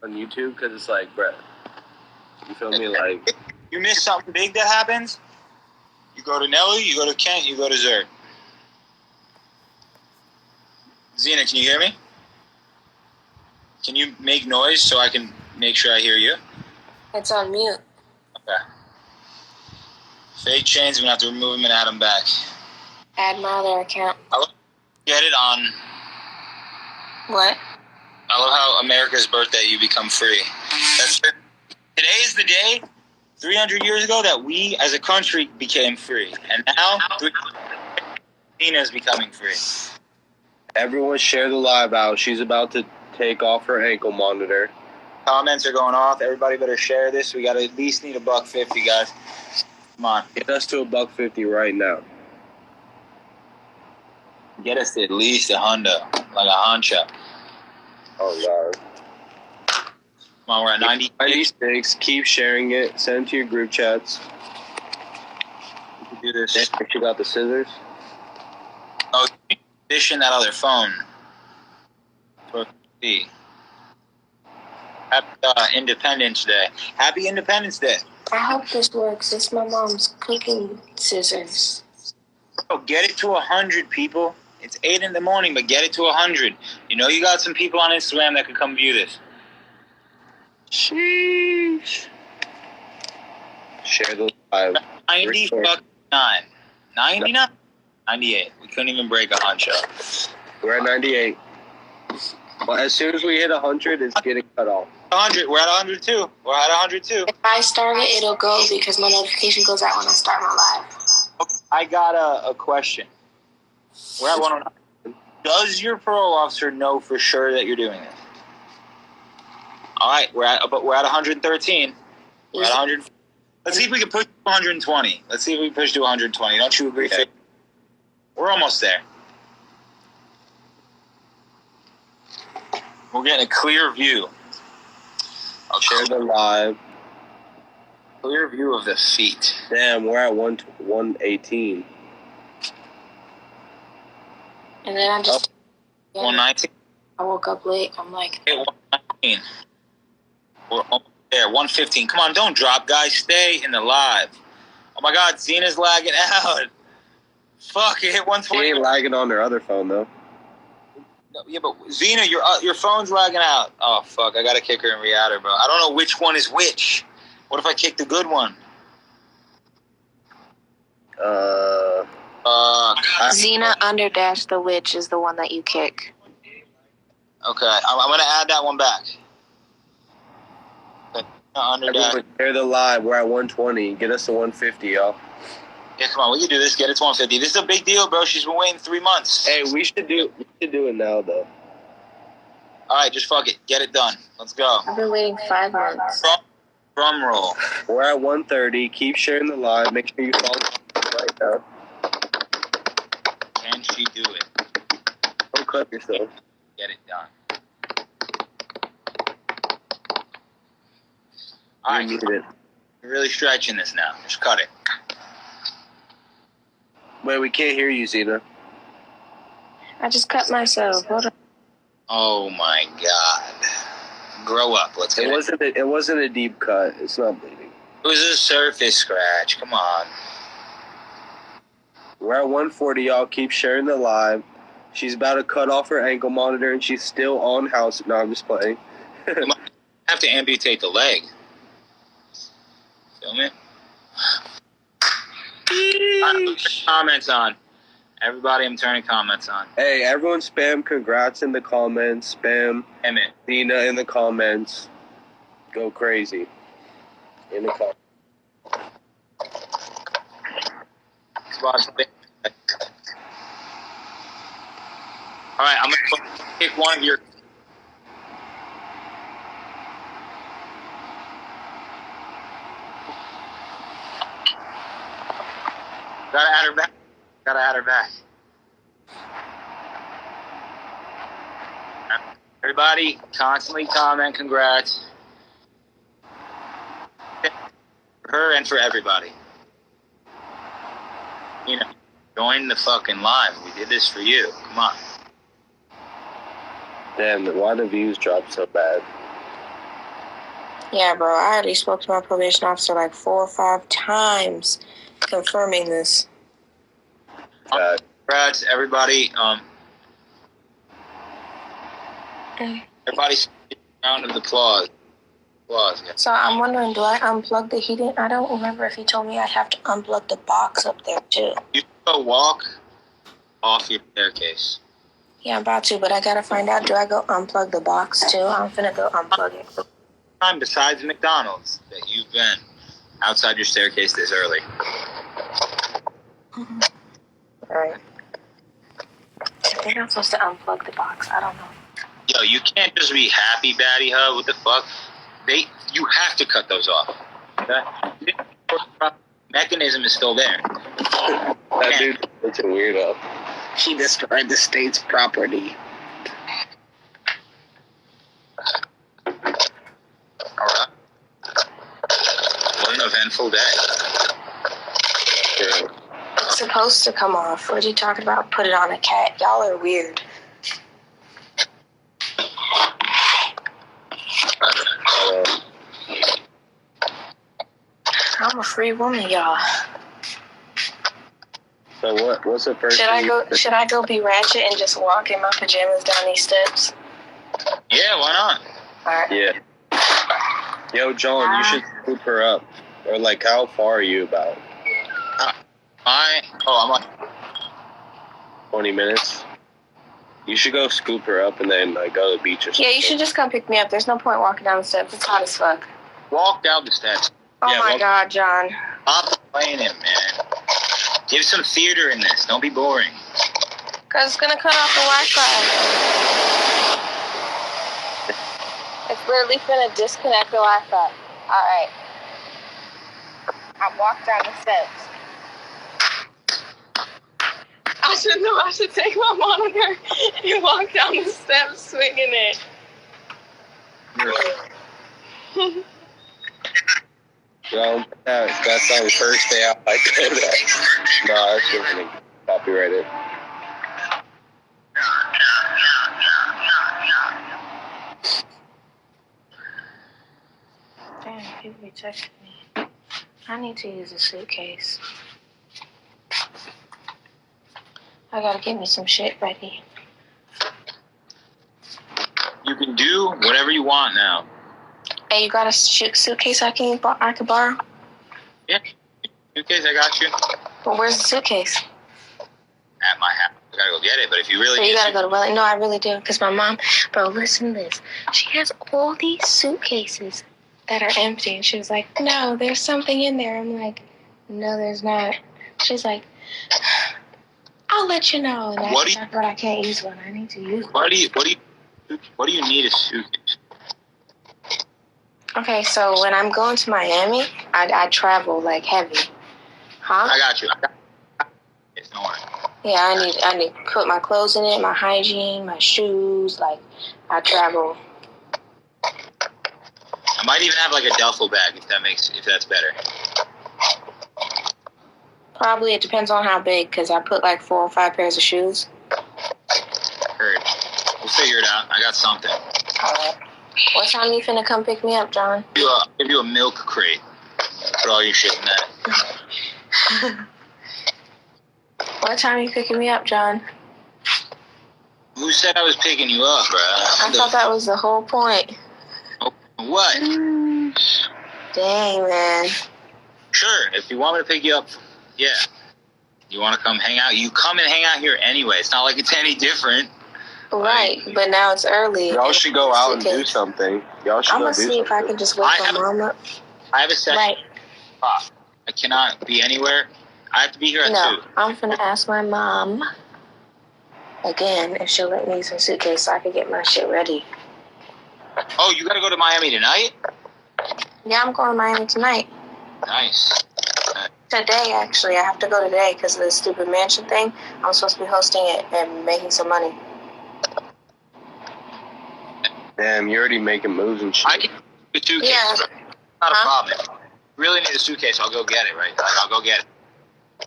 on YouTube because it's like, bruh, you feel me? Like, you miss something big that happens, you go to Nelly, you go to Kent, you go to Zert. Xena, can you hear me? Can you make noise so I can make sure I hear you? It's on mute. Okay. Fake chains, we're going to have to remove him and add him back. Add my other account. I love get it on. What? I love how America's birthday you become free. Today is the day, 300 years ago, that we as a country became free. And now, Xena is becoming free. everyone share the live out. She's about to take off her ankle monitor. Comments are going off. Everybody better share this. We got to at least need $1.50, guys. Come on. Get us to $1.50 right now. Get us to at least $100, like a honcha. Oh, God. Come on, we're at 96. Keep sharing it. Send it to your group chats. We can do this. You got the scissors? Oh, position that other phone. See. Happy Independence Day. Happy Independence Day. I hope this works. It's my mom's cooking scissors. Bro, get it to 100 people. It's 8 in the morning, but get it to 100. You know you got some people on Instagram that could come view this. Sheesh. Share the live. 99. 99? 98. We couldn't even break 100. We're at 98. Well, as soon as we hit 100, it's getting cut off. 100. We're at 102. We're at 102. If I start it, it'll go because my notification goes out when I start my live. Okay, I got a question. We're at 109. Does your parole officer know for sure that you're doing this? All right, we're at 113. We're at 100. Let's see if we can push to 120. Let's see if we push to 120. Don't you agree? Okay. We're almost there. We're getting a clear view. I'll share the live. Clear view of the feet. Damn, we're at 118. And then I just... 119. I woke up late. I'm like... 119. We're almost there. 115. Come on, don't drop, guys. Stay in the live. Oh, my God. Xena's lagging out. Fuck, it hit 120. She ain't lagging on her other phone, though. No, yeah, but Xena, your phone's lagging out. Oh, fuck. I got to kick her and re-add her, bro. I don't know which one is which. What if I kick the good one? Xena _, the witch is the one that you kick. Okay, I'm going to add that one back. Everyone share the live. We're at 120. Get us to 150, y'all. Yeah, come on. We can do this. Get it to 150. This is a big deal, bro. She's been waiting 3 months. Hey, we should do it now, though. All right, just fuck it. Get it done. Let's go. I've been waiting 5 months. Drum roll. We're at 130. Keep sharing the live. Make sure you follow right now. Can she do it? Don't cut yourself. Get it done. All right. You're really stretching this now. Just cut it. Wait, we can't hear you, Xena. I just cut myself. Hold on. Oh my God. Grow up. Let's get it. It wasn't a deep cut. It's not bleeding. It was a surface scratch. Come on. We're at 140, y'all. Keep sharing the live. She's about to cut off her ankle monitor, and she's still on house. No, I'm just playing. You might have to amputate the leg. Feel me? Comments on. Everybody, I'm turning comments on. Hey, everyone spam congrats in the comments. Spam Xena in the comments. Go crazy. In the comments. Alright, I'm going to pick one of your... Gotta add her back. Everybody, constantly comment congrats. For her and for everybody. You know, join the fucking live. We did this for you. Come on. Damn, why the views dropped so bad? Yeah, bro, I already spoke to my probation officer like 4 or 5 times confirming this. Congrats, everybody. Everybody's round of applause. Yeah. So I'm wondering, do I unplug the heating? I don't remember if he told me I'd have to unplug the box up there too. You should go walk off your staircase. Yeah, I'm about to, but I gotta find out, do I go unplug the box too? I'm finna go unplug it. Time besides McDonald's that you've been outside your staircase this early. Mm-hmm. Alright. I think I'm supposed to unplug the box. I don't know. Yo, you can't just be happy, Batty Hub. What the fuck? You have to cut those off. That mechanism is still there. That dude's such a weirdo. He destroyed the state's property. Alright. What an eventful day. Yeah. It's supposed to come off. What are you talking about? Put it on a cat. Y'all are weird. I'm a free woman, y'all. So what's the first Should I go be ratchet and just walk in my pajamas down these steps? Yeah, why not? Alright. Yeah. Yo, John, you should scoop her up. Or like, how far are you about? I'm like 20 minutes. You should go scoop her up and then like go to the beach or something. Yeah, you should just come pick me up. There's no point walking down the steps. It's hot as fuck. walk down the steps. Oh my God, John. Stop playing him, man. Give some theater in this. Don't be boring. Because it's going to cut off the Wi-Fi. It's literally going to disconnect the Wi-Fi. Alright. I walked down the steps. I should take my monitor and walk down the steps swinging it. Well, that's on the first day out like that. No, that's going to copyright it. Damn, people be texting me. I need to use a suitcase. I gotta get me some shit ready. You can do whatever you want now. Hey, you got a suitcase I could borrow? Yeah. Suitcase, I got you. Well, where's the suitcase? At my house. I gotta go get it, but if you really So need you gotta to... go to Wellington. No, I really do. Because my mom, bro, listen to this. She has all these suitcases that are empty. And she was like, no, there's something in there. I'm like, no, there's not. She's like, I'll let you know. And but I can't use one. I need to use one. What do you need a suitcase? Okay, so when I'm going to Miami, I travel like heavy. Huh? I got you. Don't worry. Yeah, I need to put my clothes in it, my hygiene, my shoes. Like, I travel. I might even have like a duffel bag if that's better. Probably, it depends on how big, because I put like 4 or 5 pairs of shoes. Heard. We'll figure it out. I got something. Alright. What time you finna come pick me up, John? Give you a milk crate. Put all your shit in that. What time you picking me up, John? Who said I was picking you up, bro? I thought that was the whole point. What? Dang, man. Sure, if you want me to pick you up, yeah. You want to come hang out? You come and hang out here anyway. It's not like it's any different. Right, but now it's early. Y'all should go out and do something. I'm gonna see if I can just wake my mom up. I have a session. Right. I cannot be anywhere. I have to be here at 2. I'm finna ask my mom again if she'll let me use her suitcase so I can get my shit ready. Oh, you gotta go to Miami tonight? Yeah, I'm going to Miami tonight. Nice. Today, actually. I have to go today because of the stupid mansion thing. I'm supposed to be hosting it and making some money. Damn, you're already making moves and shit. I can get a suitcase. Yeah. Not a problem. If you really need a suitcase, I'll go get it, right? I'll go get it.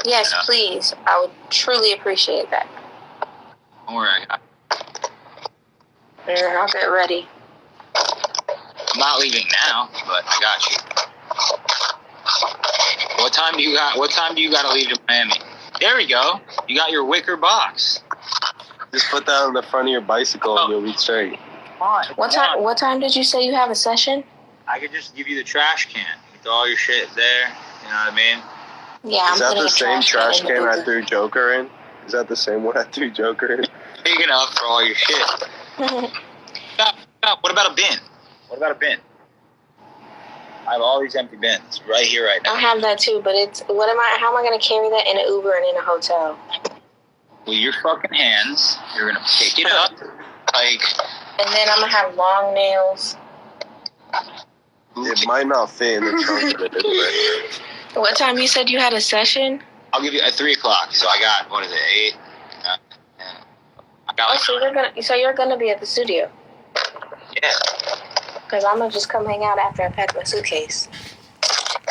Yes, please. I would truly appreciate that. Don't worry. I'll get ready. I'm not leaving now, but I got you. What time do you got to leave to Miami? There we go. You got your wicker box. Just put that on the front of your bicycle and you'll be straight. What time did you say you have a session? I could just give you the trash can. You throw all your shit there. You know what I mean? Yeah, Is that the same trash can I threw Joker in? Is that the same one I threw Joker in? Big enough for all your shit. Stop. What about a bin? I have all these empty bins right here, right now. I have that too, but how am I going to carry that in an Uber and in a hotel? With your fucking hands, you're going to pick it up, And then I'm going to have long nails. It might not fit in the trunk of it. What time you said you had a session? I'll give you at 3 o'clock, so I got, 8? I got so you're gonna be at the studio? Yeah. Because I'm gonna just come hang out after I pack my suitcase.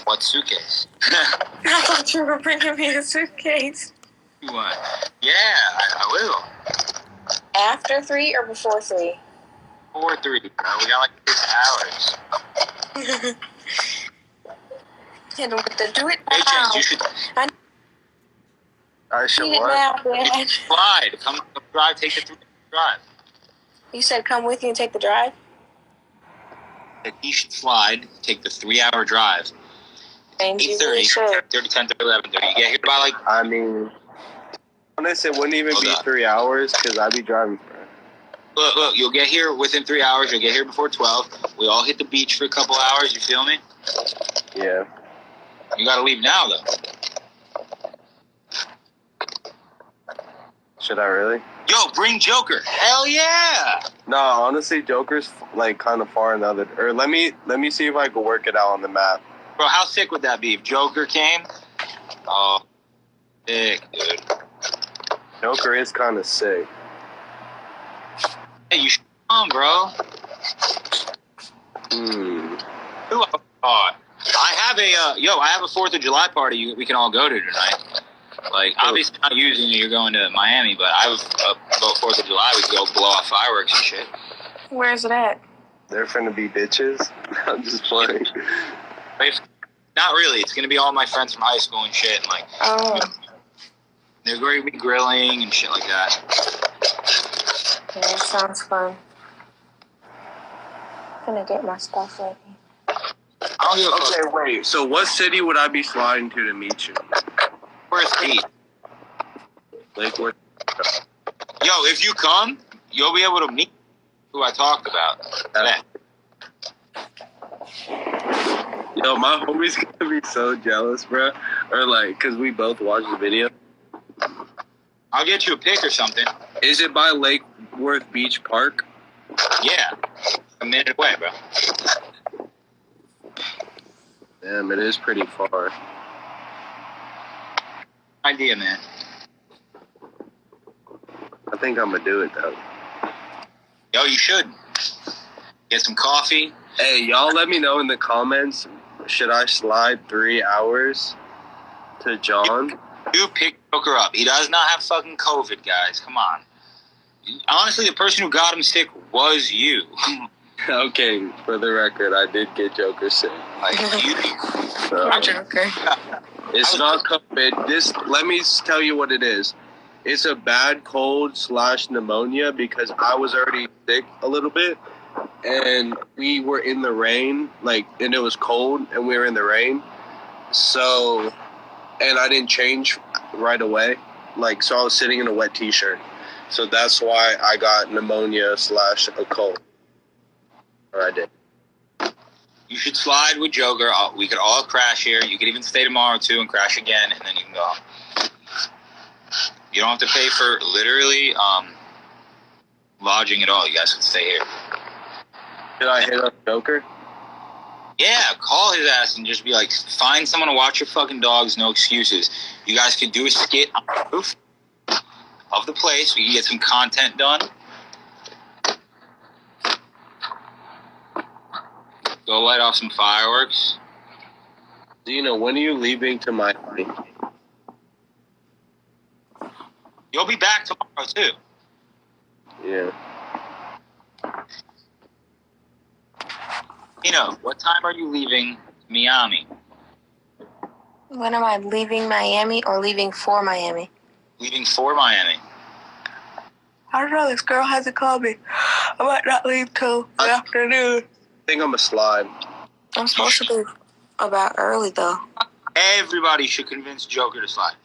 What suitcase? I thought you were bringing me a suitcase. What? Yeah, I will. After 3 or before 3? Before 3, bro. We got like 6 hours. Hit him with the do it now. Hey, James, you should... I should do it what? now, Dad. Slide. Come drive, take the 3 drive. You said come with you and take the drive? You should slide, take the 3-hour drive. 8:30, 10:30, 11:30. You get here by like... I mean, honest, it wouldn't even be 3 hours because I'd be driving. Look, you'll get here within 3 hours. You'll get here before 12. We all hit the beach for a couple hours. You feel me? Yeah. You gotta leave now, though. Should I really? Yo, bring Joker. Hell yeah. No, honestly, Joker's like kind of far in the other. Or let me see if I can work it out on the map. Bro, how sick would that be if Joker came? Oh, sick, dude. Joker is kind of sick. Hey, you should come, bro. Who I thought? I have a 4th of July party we can all go to tonight. Like, obviously not using you're going to Miami, but I was about 4th of July, we could go blow off fireworks and shit. Where's it at? They're finna be bitches. I'm just playing. Not really. It's gonna be all my friends from high school and shit. And like, they're going to be grilling and shit like that. Yeah, that sounds fun. I'm gonna get my stuff ready. Okay, wait. So what city would I be sliding to meet you? Where's Pete? Like where? Yo, if you come, you'll be able to meet who I talked about. Yo, my homie's gonna be so jealous, bro. Or like, cause we both watched the video. I'll get you a pic or something. Is it by Lake Worth Beach Park? Yeah, a minute away, bro. Damn, it is pretty far. Idea, man. I think I'm gonna do it though. Yo, you should. Get some coffee. Hey, y'all let me know in the comments, should I slide 3 hours to John? You pick Joker up. He does not have fucking COVID, guys. Come on. Honestly, the person who got him sick was you. Okay, for the record, I did get Joker sick. Like, you. Joker. It's not COVID. Let me tell you what it is. It's a bad cold / pneumonia because I was already sick a little bit. And we were in the rain, and it was cold, and we were in the rain. So, and I didn't change right away. So I was sitting in a wet t-shirt. So that's why I got pneumonia / a cold. Or I did. You should slide with Joker. We could all crash here. You could even stay tomorrow, too, and crash again, and then you can go. You don't have to pay for, literally, lodging at all. You guys can stay here. Did I hit up Joker? Yeah, call his ass and just be like, find someone to watch your fucking dogs, no excuses. You guys could do a skit on the roof of the place. We can get some content done. Go light off some fireworks. Xena, when are you leaving to Miami? You'll be back tomorrow, too. Yeah. What time are you leaving Miami? When am I leaving Miami or leaving for Miami? Leaving for Miami. I don't know. This girl hasn't called me. I might not leave till the afternoon. I think I'm going to slide. I'm supposed to leave about early, though. Everybody should convince Joker to slide.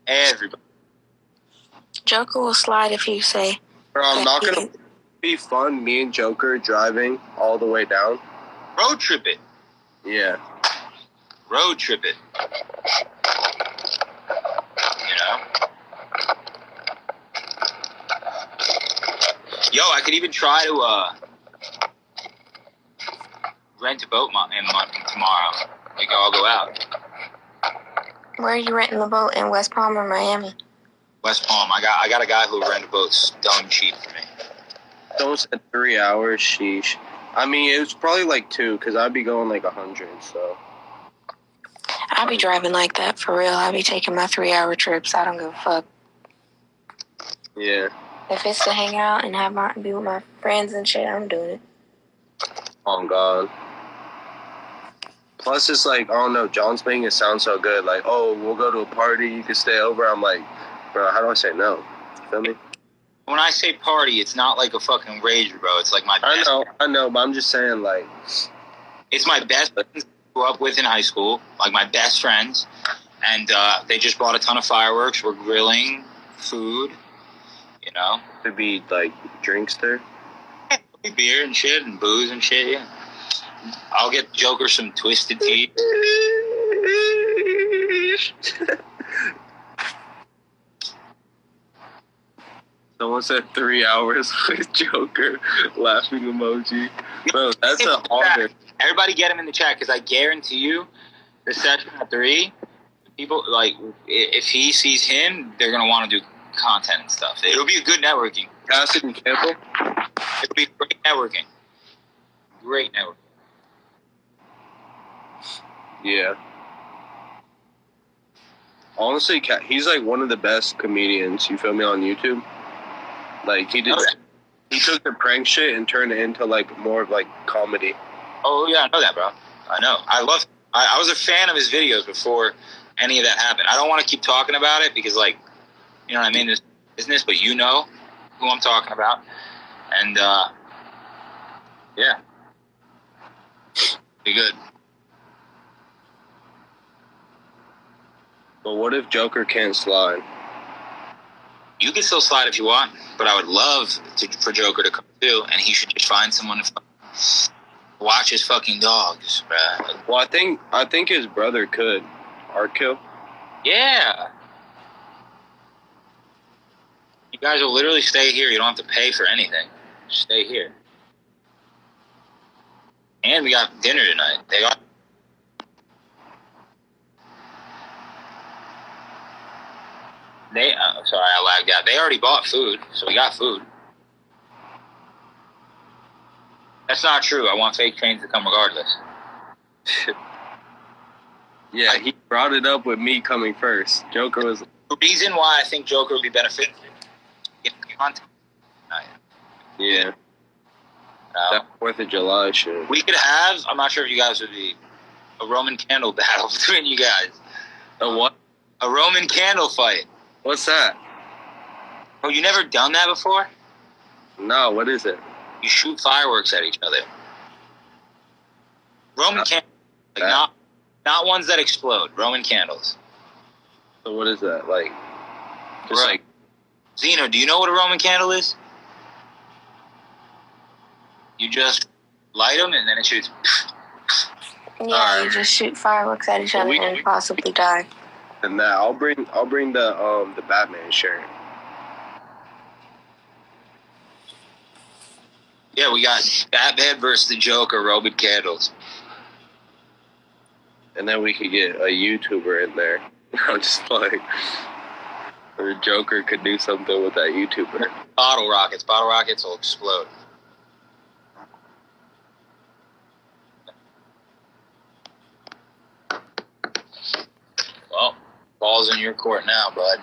Everybody. Joker will slide if you say. Bro, I'm not going to be fun, me and Joker driving all the way down. Road trip it. Yeah. Road trip it. Yo, I could even try to rent a boat tomorrow. We can all go out. Where are you renting the boat? In West Palm or Miami? West Palm. I got a guy who rent a boat dumb cheap for me. Someone said 3 hours. Sheesh. I mean, it was probably like 2 because I'd be going like 100. So. I'll be driving like that for real. I'll be taking my 3-hour trips. I don't give a fuck. Yeah. If it's to hang out and be with my friends and shit, I'm doing it. Oh God. Plus, it's like, I don't know, John's making it sound so good. Like, oh, we'll go to a party, you can stay over. I'm like, bro, how do I say no? You feel me? When I say party, it's not like a fucking rage, bro. It's like my best. I know, but I'm just saying, like... It's my best friends I grew up with in high school. Like, my best friends. And they just bought a ton of fireworks. We're grilling food, Could be, like, drinks there. Beer and shit and booze and shit, yeah. I'll get Joker some Twisted Tea. Someone said 3 hours with Joker. Laughing emoji. Bro, that's a honor. Everybody get him in the chat, because I guarantee you, the session at 3, people, like, if he sees him, they're going to want to do content and stuff. It'll be a good networking. Acid and Campbell? It'll be great networking. Great networking. Yeah. Honestly, he's like one of the best comedians, you feel me, on YouTube. Like, he took the prank shit and turned it into, like, more of, like, comedy. Oh, yeah, I know that, bro. I know. I was a fan of his videos before any of that happened. I don't want to keep talking about it because, like, you know what I mean, this business, but you know who I'm talking about. And, yeah. Be good. But what if Joker can't slide? You can still slide if you want, but I would love for Joker to come too, and he should just find someone to watch his fucking dogs, bruh. Well, I think his brother could. Art kill? Yeah. You guys will literally stay here. You don't have to pay for anything. Just stay here. And we got dinner tonight. Sorry, I lagged out. They already bought food, so we got food. That's not true. I want fake trains to come regardless. Yeah, he brought it up with me coming first. Joker was... The reason why I think Joker would be beneficial in content tonight. Yeah. That 4th of July shit. We could have, I'm not sure if you guys would be, a Roman candle battle between you guys. A what? A Roman candle fight. What's that? Oh, you never done that before? No, what is it? You shoot fireworks at each other. Roman candles. Like not ones that explode. Roman candles. So what is that? Like, just like... Xena, do you know what a Roman candle is? You just light them and then it shoots. Yeah, you just shoot fireworks at each other and possibly die. And that I'll bring the Batman shirt. Yeah, we got Batman versus the Joker, Roman candles. And then we could get a YouTuber in there. I'm just playing. Or Joker could do something with that YouTuber. Bottle rockets. Bottle rockets will explode. Well, ball's in your court now, bud.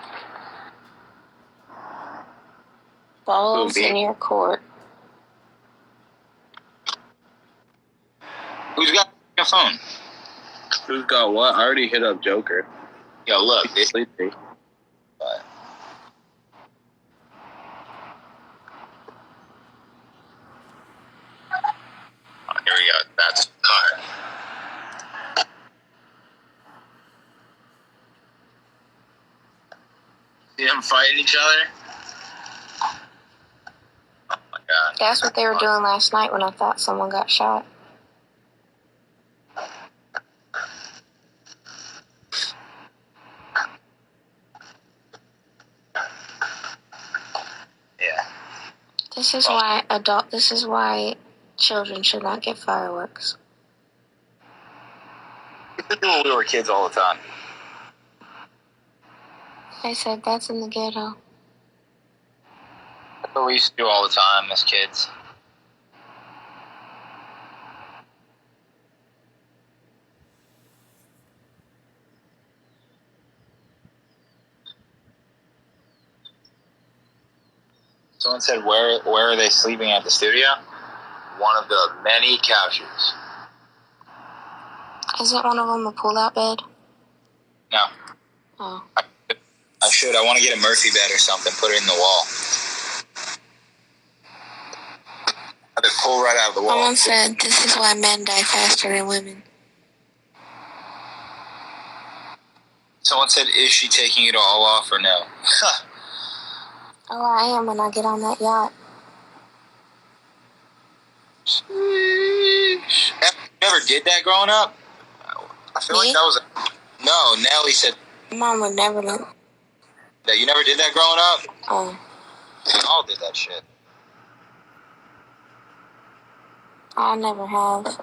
Ball's in your court. Who's got a phone? Who's got what? I already hit up Joker. Yo, look. He's sleeping. But here we go. That's the car. See them fighting each other? Oh my god. That's what they were doing last night when I thought someone got shot. Yeah. This is why children should not get fireworks. We used to do when we were kids all the time. I said that's in the ghetto. That's what we used to do all the time as kids. Someone said, where are they sleeping at the studio? One of the many couches. Isn't one of them a pull-out bed? No. Oh. I should. I want to get a Murphy bed or something. Put it in the wall. Have it pull right out of the wall. Someone said this is why men die faster than women. Someone said, is she taking it all off or no? Oh, I am when I get on that yacht. You never did that growing up? I feel Me? like that was No, Nelly said Mom would never let. that. You never did that growing up? Oh, We all did that shit. I never have.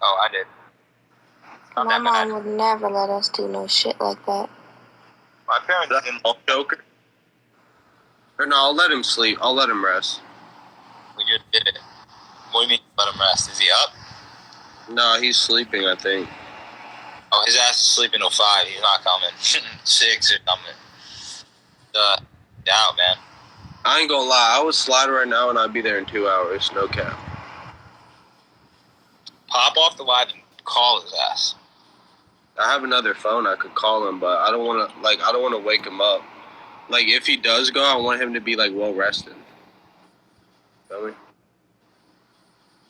Oh, I did. Not My that bad. mom would never let us do no shit like that. My parents didn't. Joker. Or no, I'll let him sleep. I'll let him rest. We just did it. What do you mean let him rest? Is he up? No, he's sleeping, I think. Oh, his ass is sleeping till 5. He's not coming. 6 or something. Out, man. I ain't gonna lie. I would slide right now and I'd be there in 2 hours. No cap. Pop off the live and call his ass. I have another phone. I could call him, but I don't want to. I don't want to wake him up. Like, if he does go, I want him to be well rested. Feel me?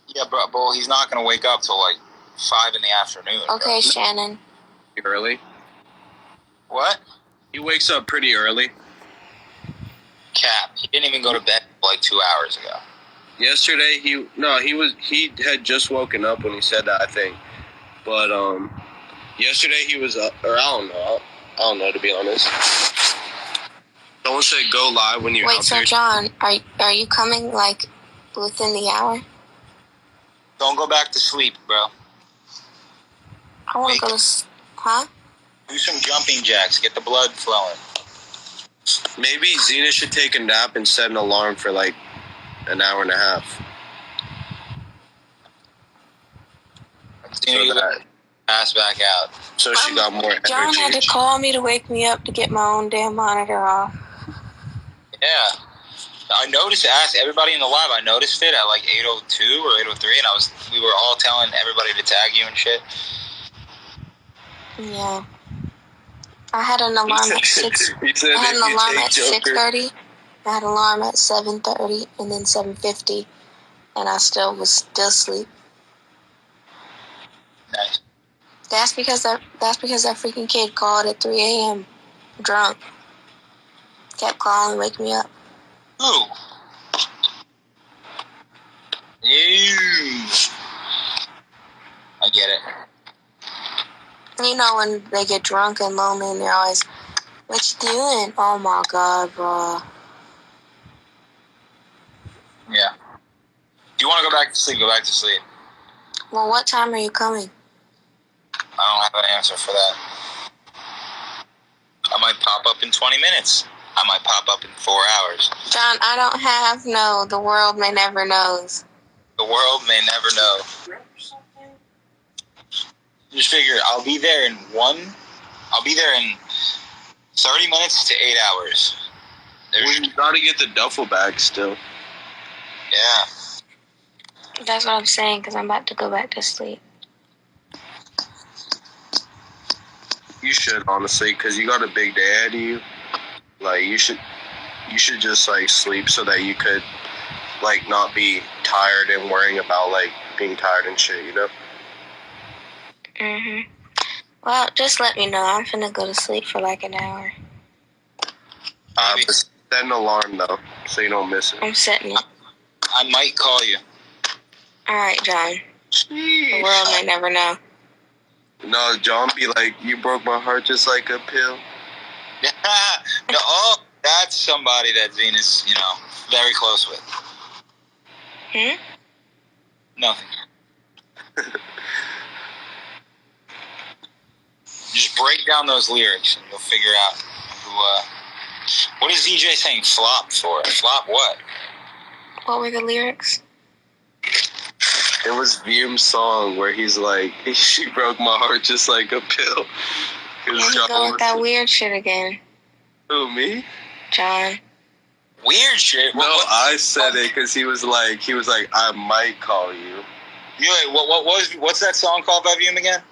Yeah, bro, he's not gonna wake up till 5 in the afternoon. Okay, bro. Shannon. Early. What? He wakes up pretty early. Cap. He didn't even go to bed 2 hours ago. Yesterday, he had just woken up when he said that, I think. But yesterday he was up, or I don't know, to be honest. Someone said go live when you're Wait, out so there. John, are you coming within the hour? Don't go back to sleep, bro. I want to go to. Huh? Do some jumping jacks. Get the blood flowing. Maybe Xena should take a nap and set an alarm for an hour and a half. So that pass back out. So she got more energy. John had to call me to wake me up to get my own damn monitor off. Yeah. I noticed, asked everybody in the live, I noticed it at 8:02 or 8:03, and we were all telling everybody to tag you and shit. Yeah. I had an alarm at 6. I had an alarm at 6:30. I had an alarm at 7:30 and then 7:50, and I was asleep. Nice. That's because that freaking kid called at 3 a.m. drunk. Kept calling, wake me up. Who? You. I get it. You know when they get drunk and lonely and they're always, what you doing? Oh my God, bro. Yeah. If you want to go back to sleep, go back to sleep. Well, what time are you coming? I don't have an answer for that. I might pop up in 20 minutes. I might pop up in 4 hours. John, I don't have no. The world may never knows. The world may never know. Just figure, I'll be there in 30 minutes to 8 hours. We gotta get the duffel bag still. Yeah. That's what I'm saying, because I'm about to go back to sleep. You should, honestly, because you got a big day ahead of you. Like, you should just, like, sleep so that you could, like, not be tired and worrying about, like, being tired and shit, you know? Mm-hmm. Well, just let me know. I'm finna go to sleep for like an hour. But set an alarm, though, so you don't miss it. I'm setting it. I might call you. All right, John. Sheesh. The world may never know. No, John be like, you broke my heart just like a pill. No, oh, that's somebody that Xena's, very close with. Nothing. Just break down those lyrics and you'll figure out who, what is DJ saying flop for? Flop what? What were the lyrics? It was Vium's song where he's like, she broke my heart just like a pill. Yeah, you go with that weird shit again. Who, me? John. Weird shit? No, I said it because he was like, I might call you. Yeah, what's that song called by Vium again?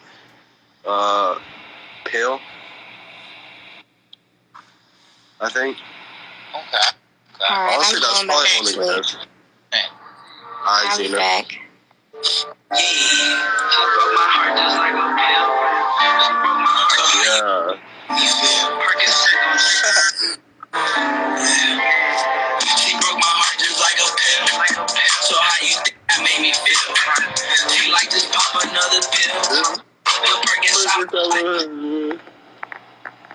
Pill, I think. Okay. All right, Honestly, that's probably one of sleep. those. I'll be back. Yeah. She broke my heart just like a pill. So how you think that made me feel? She like just pop another pill.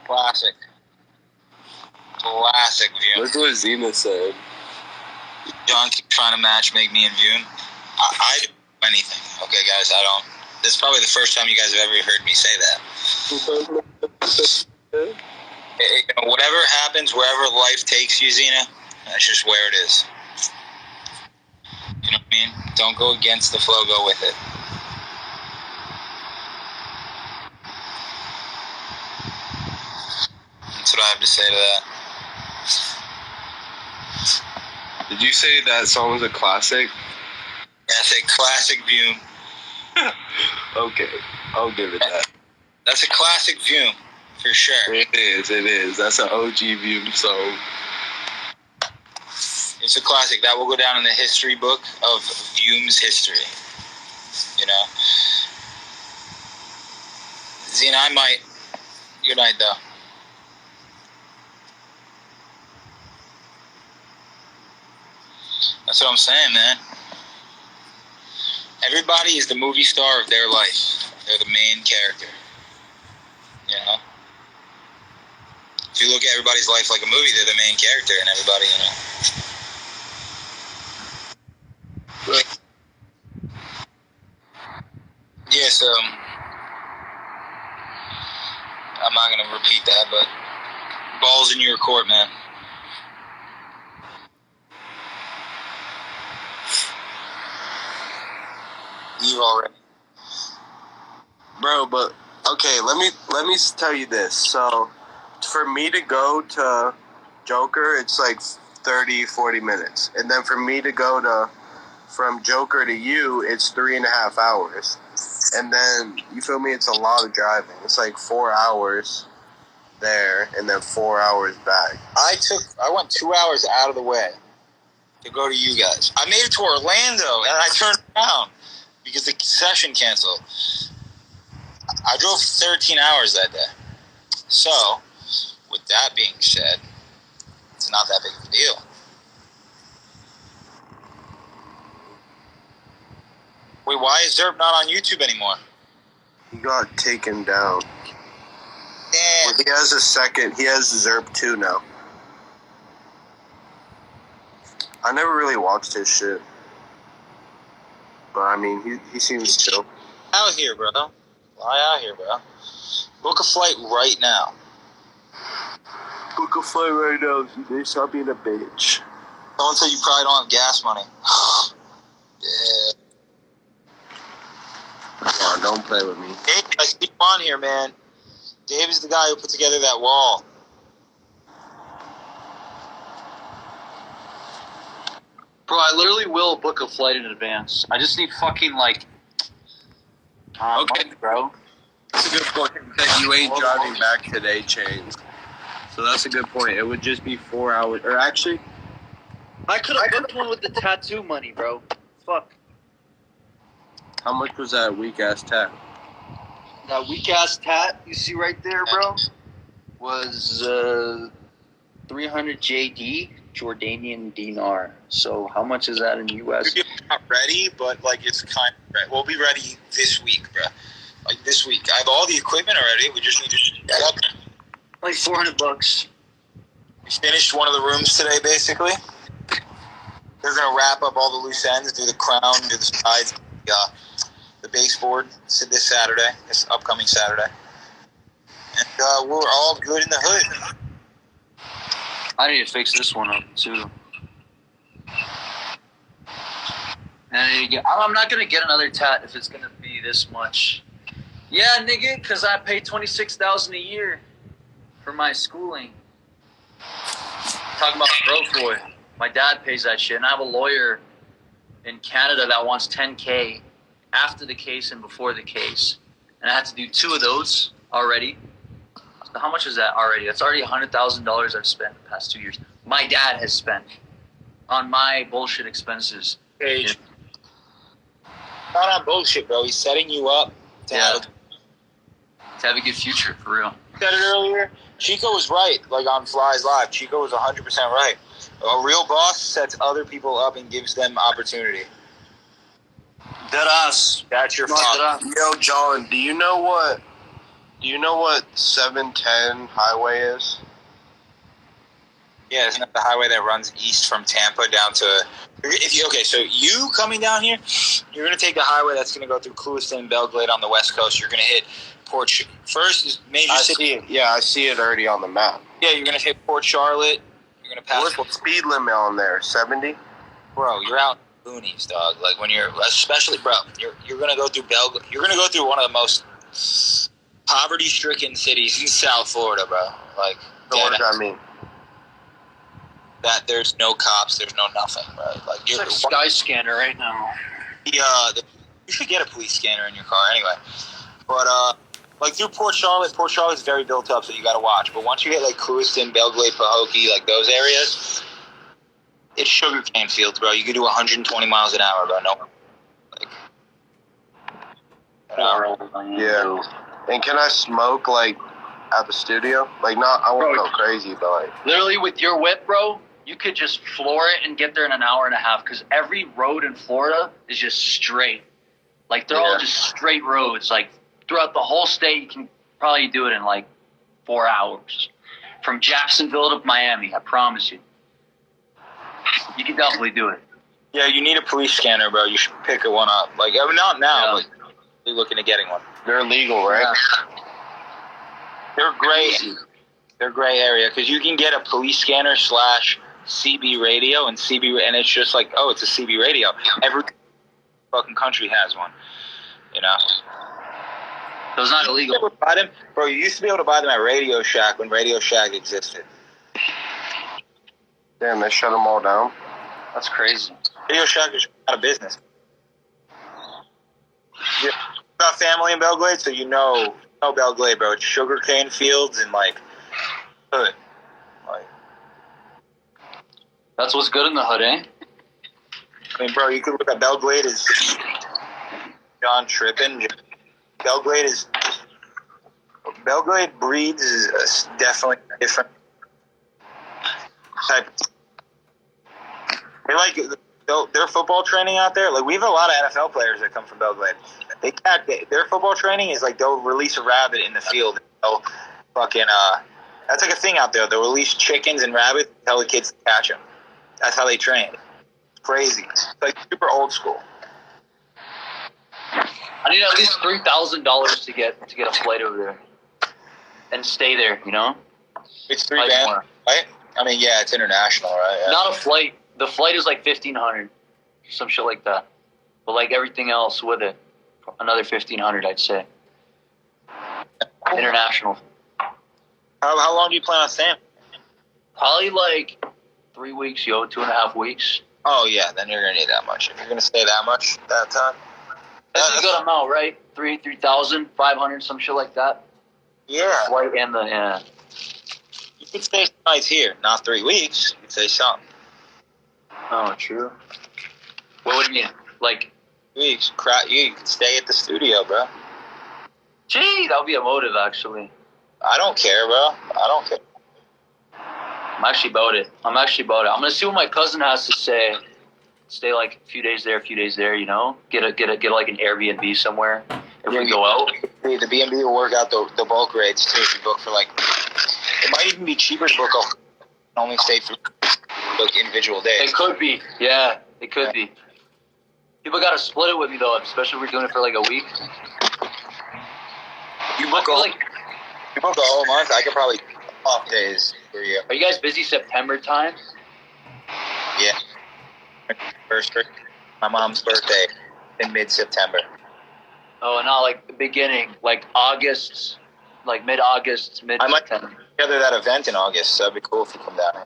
Classic. Classic Vium. Look what Xena said. John keeps trying to make me and Vium. I don't do anything. Okay, guys, I don't. This is probably the first time you guys have ever heard me say that. Whatever happens, wherever life takes you, Xena, that's just where it is. You know what I mean? Don't go against the flow, go with it. That's what I have to say to that. Did you say that song was a classic? That's a classic Vium. Okay, I'll give it that. That's a classic Vium, for sure. It is. That's an OG Vium song. It's a classic. That will go down in the history book of Vium's history. You know? Xena, I might. Good night, though. That's what I'm saying, man. Everybody is the movie star of their life. They're the main character. You know? If you look at everybody's life like a movie, they're the main character, and everybody, Yeah, so I'm not going to repeat that, but ball's in your court, man. Leave already. Bro, but okay, let me tell you this. So, for me to go to Joker, it's like 30-40 minutes. And then for me to go from Joker to you, it's 3.5 hours. And then, you feel me, it's a lot of driving. It's like 4 hours there and then 4 hours back. I went 2 hours out of the way to go to you guys. I made it to Orlando and I turned around because the session canceled. I drove 13 hours that day. So, with that being said, it's not that big of a deal. Wait, why is Zerb not on YouTube anymore? He got taken down. Damn. Well, he has Zerb 2 now. I never really watched his shit. But I mean, he seems chill. Out here, bro. Fly out here, bro. Book a flight right now. Book a flight right now, they stop being a bitch. Someone said you probably don't have gas money. Yeah. Come on, don't play with me. Dave, I keep on here, man. Dave is the guy who put together that wall. Bro, I literally will book a flight in advance. I just need fucking, like... Okay. money, bro. That's a good point. That you ain't driving back today, Chains. So that's a good point. It would just be 4 hours. Or actually... I could have booked one with the tattoo money, bro. Fuck. How much was that weak-ass tat? That weak-ass tat you see right there, bro, was 300 JD, Jordanian dinar. So how much is that in US? We're not ready, but like it's kind of ready. We'll be ready this week, bro. Like this week. I have all the equipment already. We just need to set up. Like $400. We finished one of the rooms today, basically. They're going to wrap up all the loose ends, do the crown, do the sides, the baseboard this Saturday, this upcoming Saturday. And we're all good in the hood. I need to fix this one up, too. And I'm not going to get another tat if it's going to be this much. Yeah, nigga, because I pay $26,000 a year for my schooling. Talking about broke boy. My dad pays that shit, and I have a lawyer in Canada that wants $10K after the case and before the case. And I had to do 2 of those already. So how much is that already? That's already $100,000 I've spent the past 2 years. My dad has spent on my bullshit expenses. Page. Not on bullshit, bro. He's setting you up to have a good future, for real. Said it earlier. Chico was right, like on Flies Live. Chico was 100% right. A real boss sets other people up and gives them opportunity. Deadass. That's your father. Yo, John, do you know what 710 highway is? Yeah, isn't that the highway that runs east from Tampa down to... so you coming down here, you're going to take the highway that's going to go through Clewiston and Belgrade on the west coast. You're going to hit Port... First is Major City. See it. Yeah, I see it already on the map. Yeah, you're going to hit Port Charlotte. You're going to pass... What's the speed limit on there? 70? Bro, you're out in the boonies, dog. Like, when you're... Especially, bro, you're going to go through Belgrade. You're going to go through one of the most poverty-stricken cities in South Florida, bro. Like... So what does that mean? That there's no cops, there's no nothing, right? Like It's like Sky Scanner right now. You should get a police scanner in your car anyway. But like through Port Charlotte's very built up, so you got to watch. But once you hit like Clewiston, Belgrade, Pahokee, like those areas, it's sugarcane fields, bro. You can do 120 miles an hour, bro. No, like an hour. Yeah. And can I smoke like at the studio? Like not, I won't go crazy, but like literally with your whip, bro. You could just floor it and get there in an hour and a half because every road in Florida is just straight. Like, they're all just straight roads. Like, throughout the whole state, you can probably do it in, like, 4 hours. From Jacksonville to Miami, I promise you. You can definitely do it. Yeah, you need a police scanner, bro. You should pick one up. Like, I mean, not now, but you're looking at getting one. they're legal, right? Yeah. They're great. They're gray area because you can get a police scanner / CB radio and it's just like, oh, it's a CB radio. Every fucking country has one, you know. So it's not illegal. Bro, you used to be able to buy them at Radio Shack when Radio Shack existed. Damn, they shut them all down. That's crazy. Radio Shack is out of business. You got family in Belgrade, so you know Belgrade, bro. It's sugarcane fields and like hood. Like, that's what's good in the hood, eh? I mean, bro, you could look at Belgrade as John tripping. Belgrade breeds is definitely different type. They like their football training out there. Like, we have a lot of NFL players that come from Belgrade. Their football training is like they'll release a rabbit in the field. They'll fucking that's like a thing out there. They'll release chickens and rabbits and tell the kids to catch them. That's how they train. It's crazy. It's like super old school. I need at least $3,000 to get a flight over there and stay there. You know, It's $3,000, right? I mean, yeah, it's international, right? Yeah. Not a flight. The flight is like $1,500, some shit like that. But like everything else with it, another $1,500, I'd say. International. How long do you plan on staying? Probably like 3 weeks, 2.5 weeks. Oh, yeah, then you're going to need that much. If you're going to stay that much that time. That's a good amount, right? 3,500, some shit like that. Yeah. Flight and the, yeah. You could stay some nights here, not 3 weeks. You could stay something. Oh, true. What do you mean? Like, Weeks. Crap, you could stay at the studio, bro. gee, that would be a motive, actually. I don't care, bro. I don't care. I'm actually about it. I'm going to see what my cousin has to say. Stay like a few days there, you know? Get like an Airbnb somewhere if we go out. The B&B will work out the bulk rates, too, if you book for, like... It might even be cheaper to book only stay for book individual days. It could be. Yeah, it could be. People got to split it with me, though, especially if we're doing it for like a week. You book a whole month, I could probably off days for you. Are you guys busy September time? Yeah. First, my mom's birthday in mid-September. Oh, not like the beginning, like August, like mid-August, mid-September. I might put together that event in August, so that'd be cool if you come down.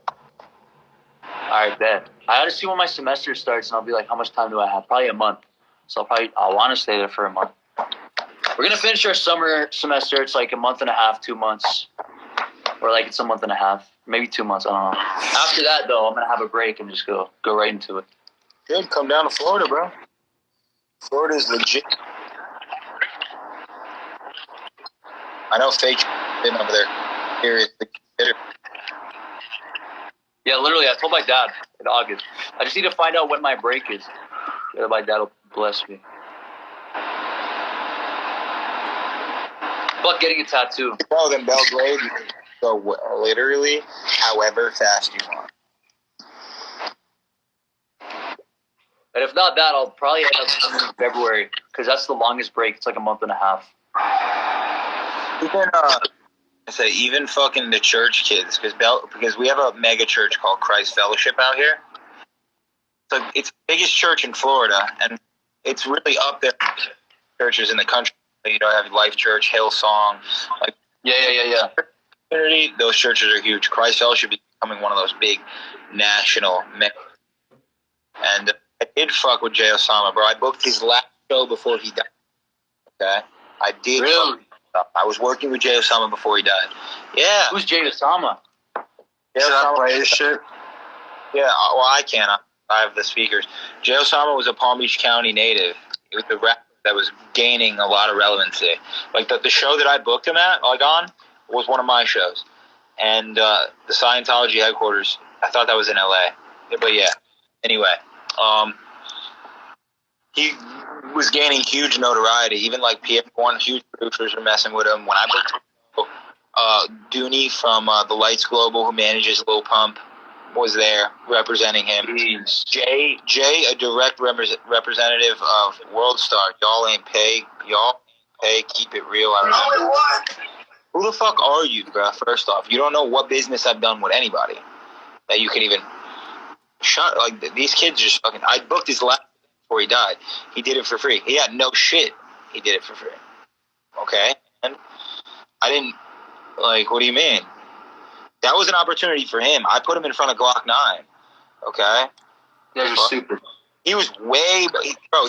All right, bet. I got to see when my semester starts, and I'll be like, how much time do I have? Probably a month. So I'll want to stay there for a month. We're going to finish our summer semester. It's like a month and a half, 2 months. Or like it's a month and a half, maybe 2 months. I don't know. After that, though, I'm going to have a break and just go right into it. Good, come down to Florida, bro. Florida's legit. I know fake been over there. Seriously. Yeah, literally, I told my dad in August. I just need to find out when my break is. Yeah, my dad will bless me. But getting a tattoo. Oh, then Belgrade, you can go literally however fast you want. And if not that, I'll probably end up coming in February because that's the longest break. It's like a month and a half. Even fucking the church kids, because we have a mega church called Christ Fellowship out here. So it's the biggest church in Florida, and it's really up there. Churches in the country, you know, have Life Church, Hillsong, like Yeah. community. Those churches are huge. Christ Fellowship is becoming one of those big national mega. And I did fuck with Jay Osama, bro. I booked his last show before he died. Okay, I did. Really? I was working with Jay Osama before he died. Yeah. Who's Jay Osama? Jay Osama play this shit? Yeah, well, I can't. I have the speakers. Jay Osama was a Palm Beach County native. It was a rapper that was gaining a lot of relevancy. Like, the show that I booked him at, was one of my shows. And the Scientology headquarters, I thought that was in L.A. But yeah. Anyway, he was gaining huge notoriety. Even like PF1, huge producers were messing with him. When I booked Dooney from the Lights Global, who manages Lil Pump, was there representing him. Jeez. Jay, a direct representative of World Star. Y'all ain't pay. Keep it real. I don't know. What? Who the fuck are you, bro? First off, you don't know what business I've done with anybody that you can even shut. Like, these kids just fucking. I booked his last before he died. He did it for free. He had no shit. He did it for free. Okay, and I didn't. Like, what do you mean? That was an opportunity for him. I put him in front of Glock 9. Okay? You guys are stupid. He was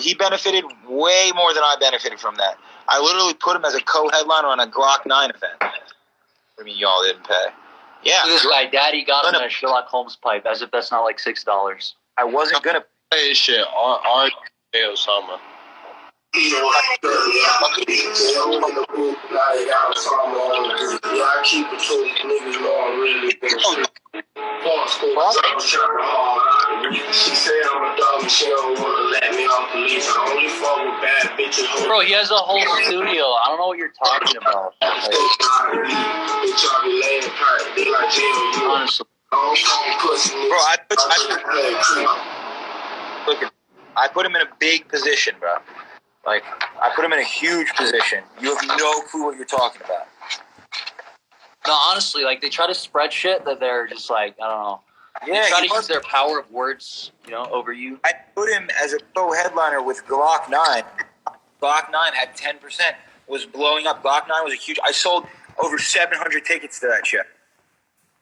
he benefited way more than I benefited from that. I literally put him as a co-headliner on a Glock 9 event. I mean, y'all didn't pay. Yeah. So this guy, Daddy, got him a Sherlock Holmes pipe, as if that's not like $6. I wasn't going to pay shit on Jay Osama. I keep it to niggas know I'm really She said I'm a dog and she don't want to let me off the leash. I only fuck with bad bitches. Bro, he has a whole studio. I don't know what you're talking about. Honestly. Bro, I put him in a big position, bro. Like, I put him in a huge position. You have no clue what you're talking about. No, honestly, like, they try to spread shit that they're just like, I don't know. Yeah, they try to use their power of words, over you. I put him as a co-headliner with Glock 9. Glock 9 had 10%, was blowing up. Glock 9 was a huge... I sold over 700 tickets to that show.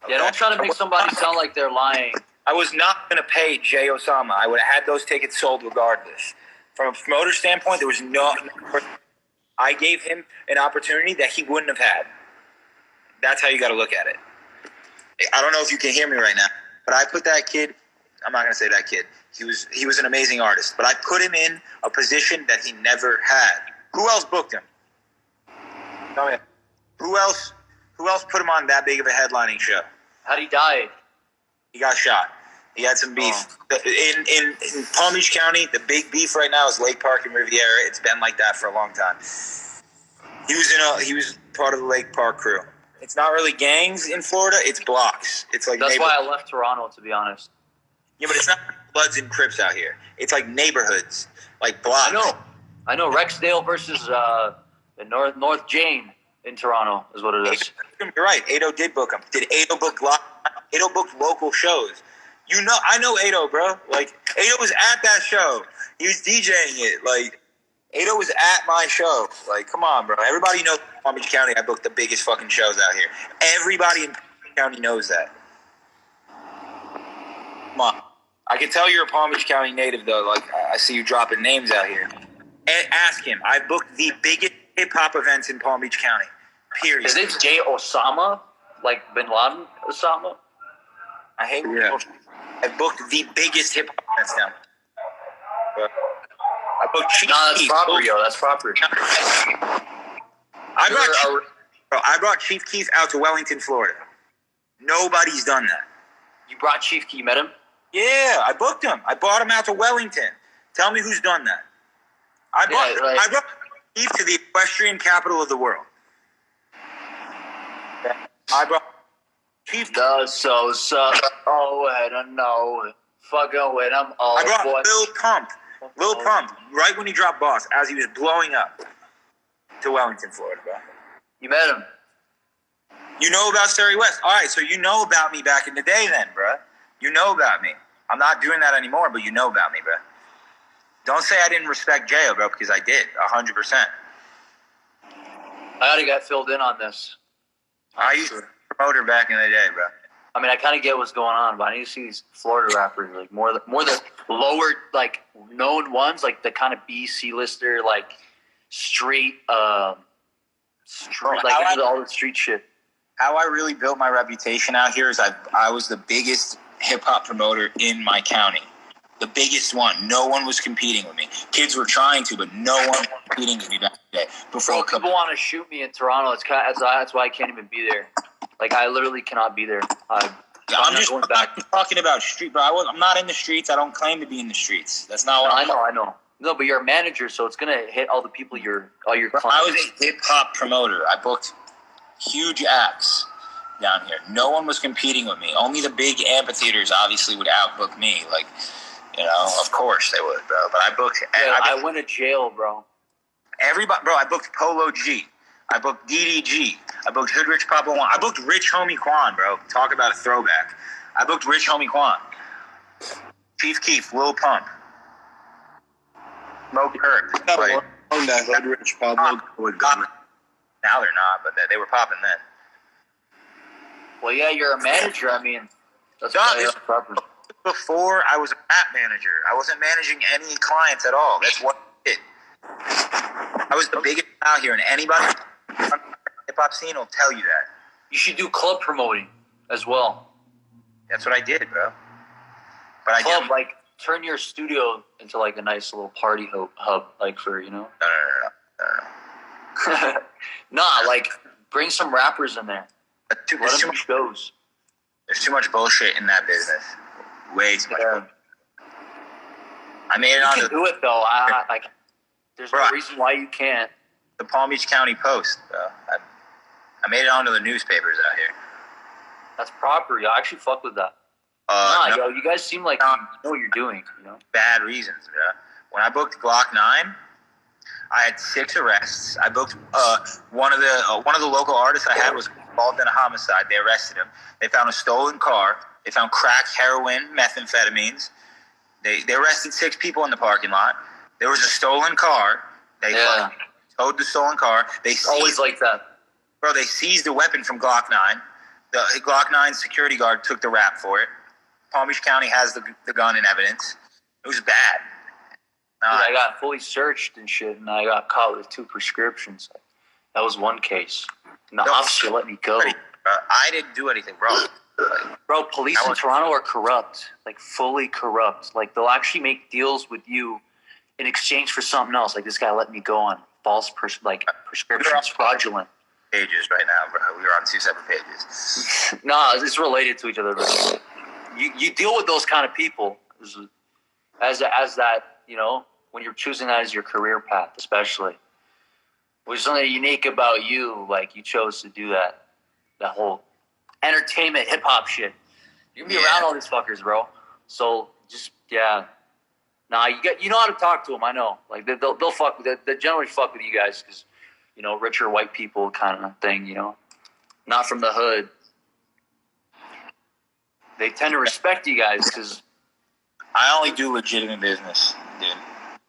Okay? Yeah, don't try to make somebody sound like they're lying. I was not going to pay Jay Osama. I would have had those tickets sold regardless. From a promoter standpoint, there was no. I gave him an opportunity that he wouldn't have had. That's how you got to look at it. I don't know if you can hear me right now, but I put that kid. I'm not going to say that kid. He was an amazing artist, but I put him in a position that he never had. Who else booked him? Oh yeah. Who else put him on that big of a headlining show? How'd he die? He got shot. He had some beef. In Palm Beach County, the big beef right now is Lake Park and Riviera. It's been like that for a long time. He was part of the Lake Park crew. It's not really gangs in Florida. It's blocks. It's like that's why I left Toronto, to be honest. Yeah, but it's not Bloods and Crips out here. It's like neighborhoods, like blocks. I know. Rexdale versus the North Jane in Toronto is what it is. You're right. Ado did book him. Did Ado book Ado booked local shows? You know, I know Ado, bro. Like, Ado was at that show. He was DJing it. Like, Ado was at my show. Like, come on, bro. Everybody knows Palm Beach County. I booked the biggest fucking shows out here. Everybody in Palm Beach County knows that. Come on. I can tell you're a Palm Beach County native, though. Like, I see you dropping names out here. And ask him. I booked the biggest hip-hop events in Palm Beach County. Period. His name's Jay Osama? Like Bin Laden Osama? I hate people. I booked the biggest hip-hop events down. I booked Chief Keef. That's proper, yo. That's proper. I brought Chief Keef out to Wellington, Florida. Nobody's done that. You brought Chief Keef, you met him? Yeah, I booked him. I brought him out to Wellington. Tell me who's done that. I brought Chief to the equestrian capital of the world. I brought Chief. I don't know. Fucking with him. I brought Lil Pump, right when he dropped Boss, as he was blowing up to Wellington, Florida, bro. You met him. You know about Surrey West. All right, so you know about me back in the day then, bro. You know about me. I'm not doing that anymore, but you know about me, bro. Don't say I didn't respect J.O., bro, because I did, 100%. I gotta get filled in on this. I used to be a promoter back in the day, bro. I mean, I kind of get what's going on, but I need to see these Florida rappers, like more the lower, like known ones, like the kind of C-lister, like street, like into all the street shit. How I really built my reputation out here is I was the biggest hip hop promoter in my county, the biggest one. No one was competing with me. Kids were trying to, but no one was competing with me back in the day. Bro, people want to shoot me in Toronto. That's why I can't even be there. Like, I literally cannot be there. I'm not talking about street, bro. I'm not in the streets. I don't claim to be in the streets. That's not what I know. No, but you're a manager, so it's gonna hit all the people all your clients. I was a hip hop promoter. I booked huge acts down here. No one was competing with me. Only the big amphitheaters obviously would outbook me. Like, you know, of course they would, bro. But I booked. I went to jail, bro. Everybody, bro. I booked Polo G. I booked DDG. I booked Hood Rich Papa One. I booked Rich Homie Quan, bro. Talk about a throwback. I booked Rich Homie Quan. Chief Keef, Lil Pump. Mo Kirk. That Hood Rich Pablo was gone. Now they're not, but they were popping then. Well, yeah, you're a manager. I mean, that's proper. Before I was a rap manager. I wasn't managing any clients at all. That's what I did. I was the biggest out here, and anybody on the hip-hop scene will tell you that. You should do club promoting as well. That's what I did, bro. But I did, like, turn your studio into, like, a nice little party hub, like, for, you know? No. Nah, like, bring some rappers in there. Let them do shows. There's too much bullshit in that business. Way too much bullshit. I made it on the... do it, though. There's no reason why you can't. The Palm Beach County Post, bro. I made it onto the newspapers out here. That's proper. Yo, I actually fuck with that. Yo, you guys seem like you know what you're doing, you know? Bad reasons, bro. When I booked Glock 9, I had 6 arrests. I booked one of the local artists I had was involved in a homicide. They arrested him. They found a stolen car. They found crack, heroin, methamphetamines. They arrested 6 people in the parking lot. There was a stolen car. They towed the stolen car. Always like that. Bro, they seized a weapon from Glock 9. The Glock 9 security guard took the rap for it. Palm Beach County has the gun in evidence. It was bad. Dude, I got fully searched and shit, and I got caught with 2 prescriptions. That was one case. And the officer let me go. I didn't do anything, bro. Bro, police in Toronto are corrupt. Like, fully corrupt. Like, they'll actually make deals with you in exchange for something else. Like, this guy let me go on false prescriptions, fraudulent. Pages right now, bro. We were on 2 separate pages. Nah, it's related to each other, bro. You deal with those kind of people as that, you know, when you're choosing that as your career path, especially. Which is something unique about you, like you chose to do that whole entertainment hip hop shit. You can be around all these fuckers, bro. So just nah, you know how to talk to them. I know, like they'll fuck. They generally fuck with you guys because, you know, richer white people kind of thing. You know, not from the hood. They tend to respect you guys because I only do legitimate business, dude.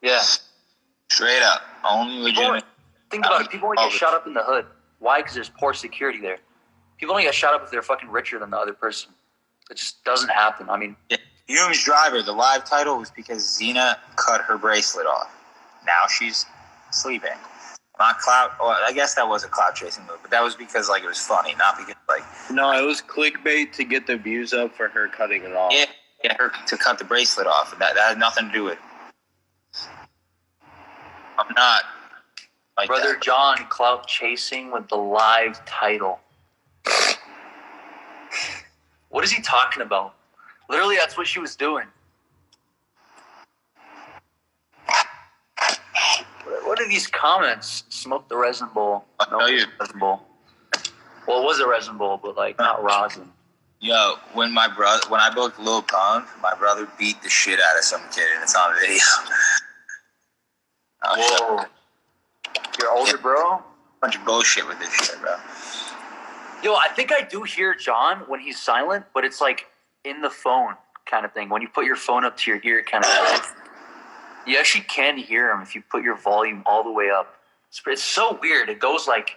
Yeah, straight up, only legitimate. Think about it. People only get shot up in the hood. Why? Because there's poor security there. People only get shot up if they're fucking richer than the other person. It just doesn't happen. I mean, Hume's Driver, the live title was because Xena cut her bracelet off. Now she's sleeping. Not clout. Oh, I guess that was a clout chasing move, but that was because like it was funny, not because like. No, it was clickbait to get the views up for her cutting it off. Yeah, get her to cut the bracelet off, and that had nothing to do with it. I'm not. Like Brother that. John clout chasing with the live title. What is he talking about? Literally, that's what she was doing. What are these comments? Smoke the resin bowl. No, resin bowl. Well, it was a resin bowl, but like not rosin. Yo, when I booked Lil Pump, my brother beat the shit out of some kid, and it's on video. Whoa. Your older bro? Bunch of bullshit with this shit, bro. Yo, I think I do hear John when he's silent, but it's like in the phone kind of thing. When you put your phone up to your ear, kind of. You actually can hear him if you put your volume all the way up. It's so weird. It goes like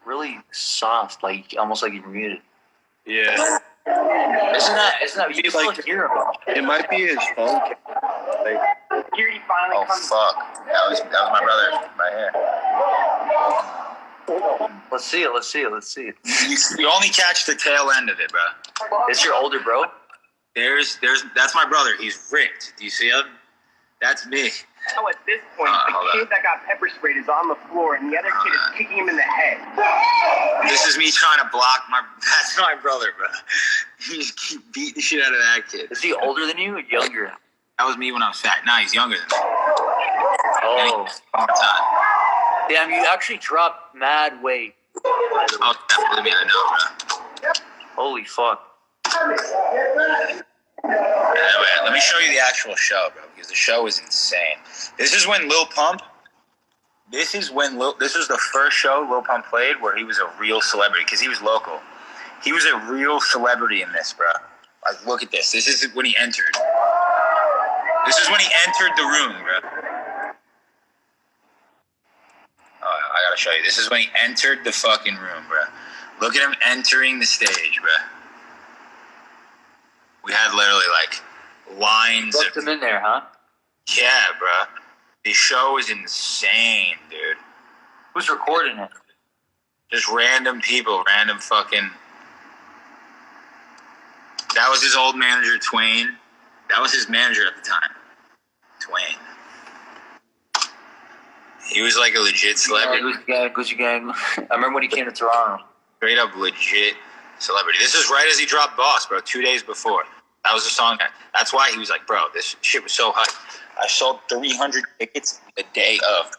really soft, like almost like you're muted. Yeah. Isn't that you can like hear him? It might be his phone. Like, Here he finally comes. Fuck. That was my brother right here. Let's see it. You only catch the tail end of it, bro. It's your older bro? That's my brother. He's ripped. Do you see him? That's me. So at this point, the kid that got pepper sprayed is on the floor, and the other kid is kicking him in the head. This is me trying to block that's my brother, bro. He's beating the shit out of that kid. Is he older than you or younger? That was me when I was fat. Nah, he's younger than me. Oh. Time. Damn, you actually dropped mad weight. Oh, believe me, I know, bro. Holy fuck. Anyway, let me show you the actual show, bro, because the show is insane. This is when Lil Pump. This is the first show Lil Pump played where he was a real celebrity because he was local. He was a real celebrity in this, bro. Like, look at this. This is when he entered. This is when he entered the room, bro. Oh, I gotta show you. This is when he entered the fucking room, bro. Look at him entering the stage, bro. We had literally like lines. Left him in there, huh? Yeah, bro. The show is insane, dude. Who's recording it? Just random people, random fucking. That was his old manager, Twain. That was his manager at the time, Twain. He was like a legit celebrity. Gucci gang. I remember when he came to Toronto. Straight up legit celebrity. This is right as he dropped Boss, bro, 2 days before. That was the song. That's why he was like, bro, this shit was so hype. I sold 300 tickets the day of.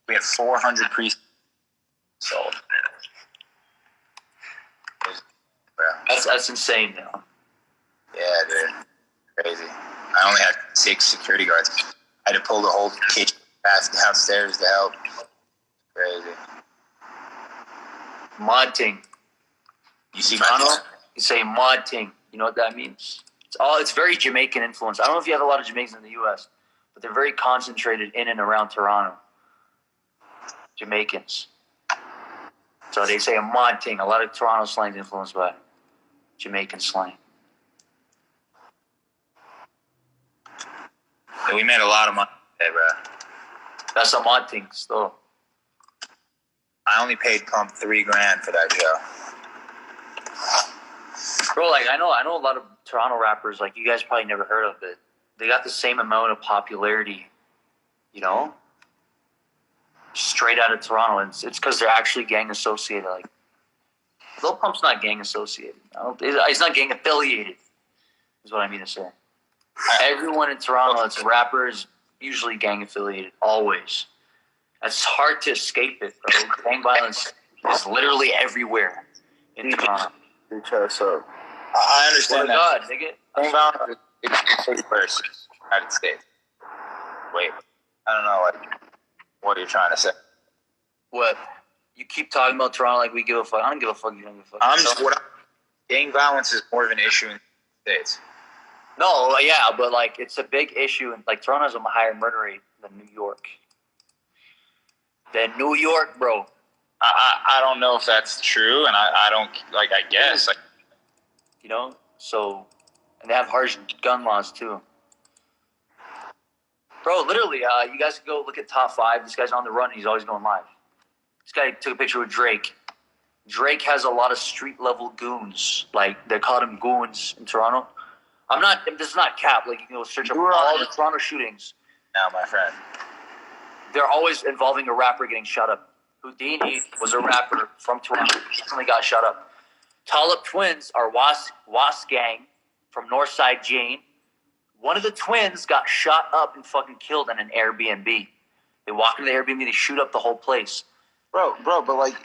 We had 400 pre-sold. That's insane, though. Yeah, dude. Crazy. I only had 6 security guards. I had to pull the whole kitchen pass downstairs to help. Crazy. Mod ting. You see Toronto? You say mod ting. You know what that means? It's very Jamaican influence. I don't know if you have a lot of Jamaicans in the U.S., but they're very concentrated in and around Toronto. Jamaicans. So they say a mod ting. A lot of Toronto slang is influenced by Jamaican slang. Yeah, we made a lot of money today, bro. That's a mod thing, still. I only paid Pump $3,000 for that show. Bro, like, I know a lot of Toronto rappers, like, you guys probably never heard of it. They got the same amount of popularity, you know? Straight out of Toronto. And it's because they're actually gang associated. Like, Lil Pump's not gang associated. He's not gang affiliated, is what I mean to say. Everyone in Toronto that's a rapper is usually gang affiliated, always. It's hard to escape it, bro. Gang violence is literally everywhere in Toronto. So I understand that. God, nigga. Gang violence is first in the United States. Wait, I don't know what you're trying to say. What? You keep talking about Toronto like we give a fuck. I don't give a fuck. You don't give a fuck. Gang violence is more of an issue in the States. No, yeah, but like it's a big issue. Like Toronto has a higher murder rate than New York. Bro. I don't know if that's true, and I don't like. I guess like, you know. So, and they have harsh gun laws too. Bro, literally, you guys can go look at top 5. This guy's on the run. He's always going live. This guy took a picture with Drake. Drake has a lot of street level goons. Like they call them goons in Toronto. This is not cap. Like you can go search up all the Toronto shootings. Now, my friend. They're always involving a rapper getting shot up. Houdini was a rapper from Toronto. He recently got shot up. Talib twins are Was gang from Northside Jane. One of the twins got shot up and fucking killed in an Airbnb. They walk into the Airbnb, they shoot up the whole place. Bro, but like,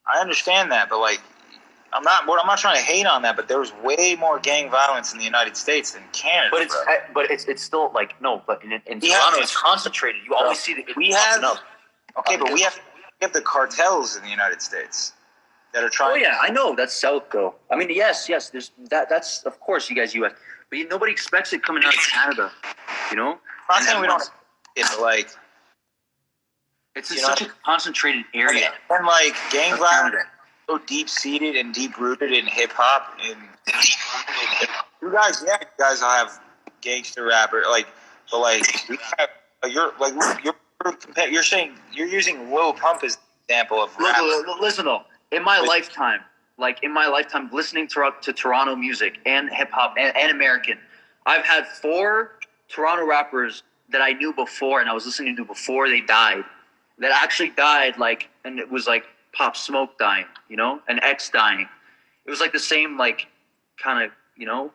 I understand that, but like, I'm not trying to hate on that, but there was way more gang violence in the United States than Canada. But it's still like no. But in Toronto, it's concentrated. You always see that. We have the cartels in the United States that are trying. Oh yeah, I know that's South though. I mean, yes, there's that. That's of course you guys U.S. But nobody expects it coming out of Canada. You know, I'm not saying we don't. It's like it's such a concentrated area. And like gang violence. So deep seated and deep rooted in hip hop, and you guys all have gangster rapper but you're saying you're using Lil Pump as an example of rap. Listen though, in my lifetime, listening to Toronto music and hip hop and American, I've had 4 Toronto rappers that I knew before and I was listening to before they died, that actually died and it was like Pop Smoke dying, you know, and X dying. It was like the same, like, kind of, you know,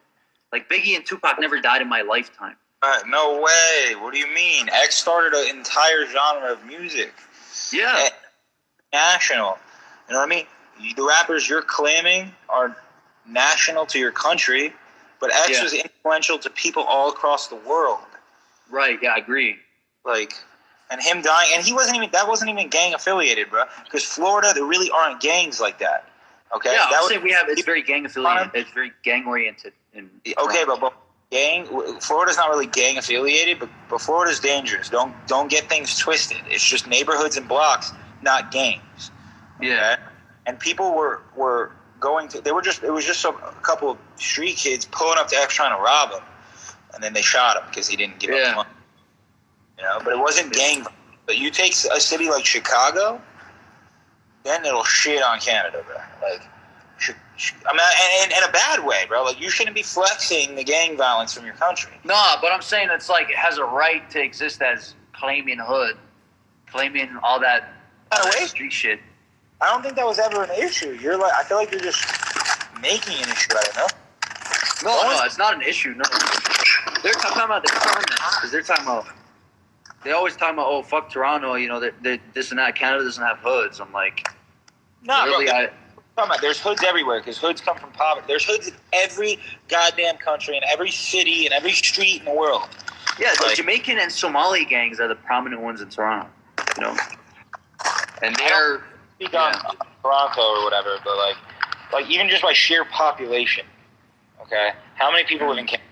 like Biggie and Tupac never died in my lifetime. No way. What do you mean? X started an entire genre of music. Yeah. National. You know what I mean? The rappers you're claiming are national to your country, but X was influential to people all across the world. Right. Yeah, I agree. Like... And him dying, and that wasn't even gang affiliated, bro. Because Florida, there really aren't gangs like that. Okay. Yeah, I would say it's very gang affiliated. It's very gang oriented. Okay, but Florida's not really gang affiliated, but Florida's dangerous. Don't get things twisted. It's just neighborhoods and blocks, not gangs. Yeah. Okay? And people were going to. It was just a couple of street kids pulling up to X trying to rob him, and then they shot him because he didn't give up the money. You know, but it wasn't gang. But you take a city like Chicago, then it'll shit on Canada, bro. Like, I mean, in a bad way, bro. Like, you shouldn't be flexing the gang violence from your country. Nah, but I'm saying it's like it has a right to exist as claiming hood, claiming all that street shit. I don't think that was ever an issue. I feel like you're just making an issue out of it. No, it's not an issue. No, they're talking about the government because they're talking about. They always talk about, oh, fuck Toronto, you know, this and that. Canada doesn't have hoods. I'm like, no, really, there's hoods everywhere because hoods come from poverty. There's hoods in every goddamn country, in every city, in every street in the world. Yeah, the Jamaican and Somali gangs are the prominent ones in Toronto, you know. And they're speak on Toronto or whatever, but like even just by sheer population, okay, how many people live in Canada?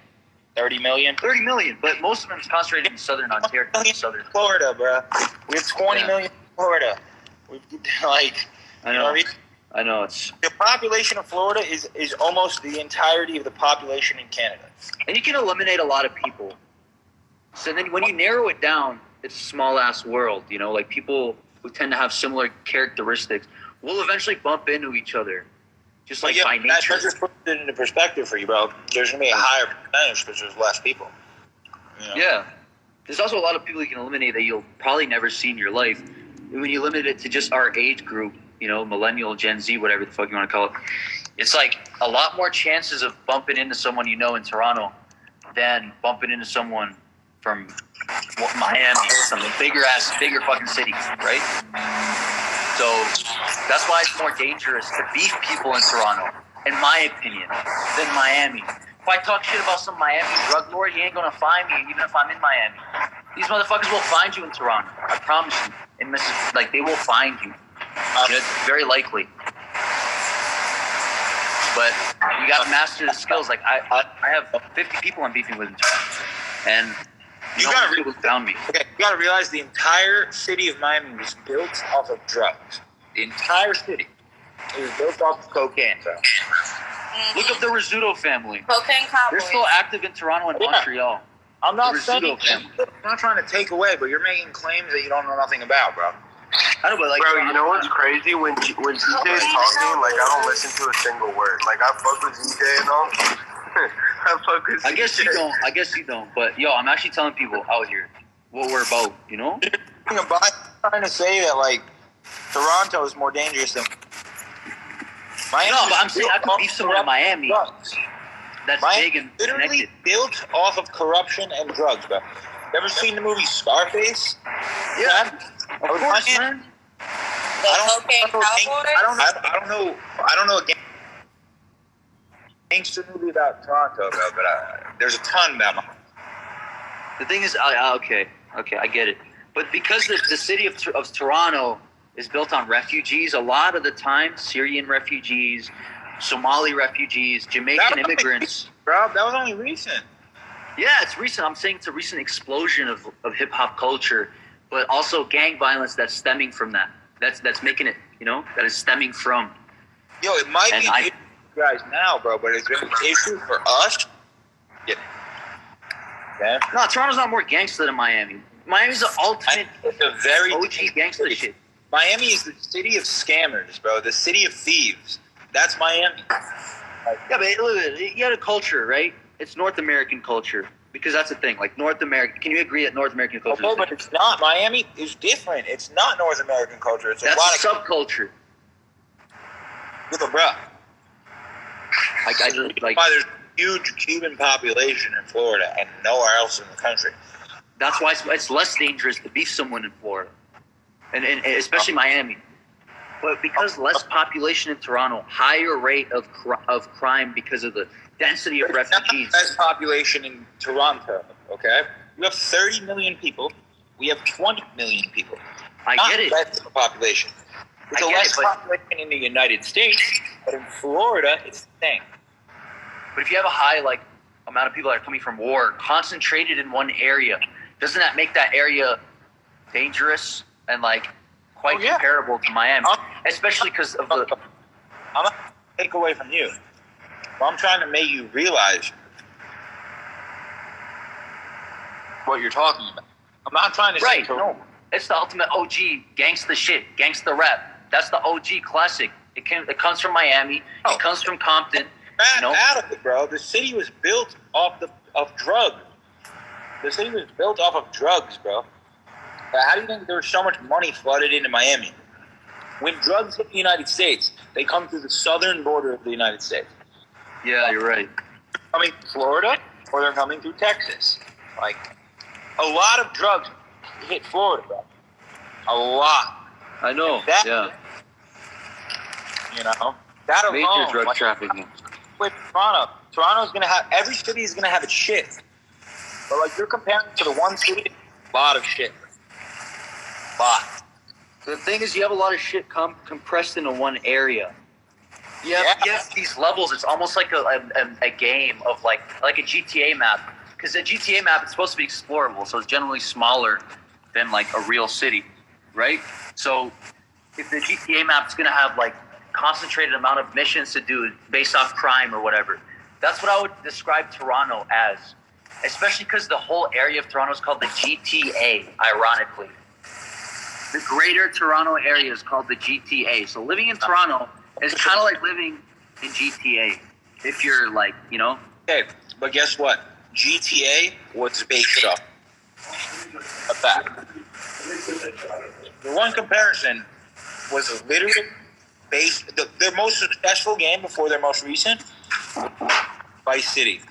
30 million? 30 million, but most of them is concentrated in southern Ontario. Southern Florida, bro. We have 20 million in Florida. We've, I know. I know. The population of Florida is almost the entirety of the population in Canada. And you can eliminate a lot of people. So then when you narrow it down, it's a small-ass world, you know? Like, people who tend to have similar characteristics will eventually bump into each other, just like by nature. That just puts it into perspective for you, bro. There's going to be a higher percentage because there's less people. You know? Yeah. There's also a lot of people you can eliminate that you'll probably never see in your life. When you limit it to just our age group, you know, millennial, Gen Z, whatever the fuck you want to call it, it's like a lot more chances of bumping into someone you know in Toronto than bumping into someone from Miami or some bigger fucking city, right? So that's why it's more dangerous to beef people in Toronto, in my opinion, than Miami. If I talk shit about some Miami drug lord, he ain't gonna find me, even if I'm in Miami. These motherfuckers will find you in Toronto. I promise you. They will find you. It's very likely. But you got to master the skills. Like I have 50 people I'm beefing with in Toronto, and you found me. Okay, you got to realize the entire city of Miami was built off of drugs. The entire city. It was built off of cocaine. So. Look up the Rizzuto family. Cocaine cowboys. They're still active in Toronto and Montreal. I'm not trying to take away, but you're making claims that you don't know nothing about, bro. I know, but like, bro, you know what's crazy? When DJ is talking, like, I don't listen to a single word. Like, I fuck with DJ and all. I fuck with I guess you don't. But, yo, I'm actually telling people out here what we're about, you know? I'm trying to say that, like, Toronto is more dangerous than Miami. No, but I'm saying I could beef someone in Miami. That's Miami big and literally connected. built off of corruption and drugs, bro. You ever seen the movie Scarface? Yeah. Of course, man. I don't know a gangster movie about Toronto, bro, but there's a ton about them. The thing is, okay, I get it. But because the city of Toronto is built on refugees, a lot of the time, Syrian refugees, Somali refugees, Jamaican immigrants. Bro, that was only recent. Yeah, it's recent. I'm saying it's a recent explosion of hip-hop culture, but also gang violence that's stemming from that. That's making it, you know, that is stemming from. Yo, it might be an issue for you guys now, bro, but it's been an issue for us. Yeah. No, Toronto's not more gangster than Miami. Miami's the ultimate OG gangster shit. Miami is the city of scammers, bro. The city of thieves. That's Miami. Yeah, but look, you got a culture, right? It's North American culture. Because that's the thing. Like, North America, can you agree that North American culture is but it's not. Miami is different. It's not North American culture. It's that's a subculture. With a bro. Like, why there's a huge Cuban population in Florida and nowhere else in the country. That's why it's less dangerous to beef someone in Florida. And especially Miami. But because less population in Toronto, higher rate of crime because of the density of refugees. Less population in Toronto, okay? We have 30 million people. We have 20 million people. I get it. Less population. It's a less population in the United States, but in Florida, it's the same. But if you have a high amount of people that are coming from war concentrated in one area, doesn't that make that area dangerous and quite comparable to Miami? Especially because of the. I'm not take away from you. I'm trying to make you realize what you're talking about. I'm not trying to say no. It's the ultimate OG gangsta shit, gangsta rap. That's the OG classic. It comes from Miami. Oh. It comes from Compton. Out of it, bro. The city was built off of drugs. The city was built off of drugs, bro. How do you think there was so much money flooded into Miami? When drugs hit the United States, they come through the southern border of the United States. Yeah, you're right. Coming through Florida, or they're coming through Texas. A lot of drugs hit Florida, bro. A lot. I know. That alone. Major drug trafficking. With Toronto. Toronto's going to have, every city is going to have its shit. But you're comparing to the one city, a lot of shit. A lot. The thing is, you have a lot of shit compressed into one area. You have these levels. It's almost like a game of like a GTA map. Because a GTA map is supposed to be explorable, so it's generally smaller than a real city, right? So if the GTA map is going to have concentrated amount of missions to do based off crime or whatever, that's what I would describe Toronto as. especially because the whole area of Toronto is called the GTA, ironically. The greater Toronto area is called the GTA. So living in Toronto is kind of like living in GTA. If you're like, you know. Okay, but guess what? GTA was based off of that. The one comparison was literally based. Their most successful game before their most recent, Vice City,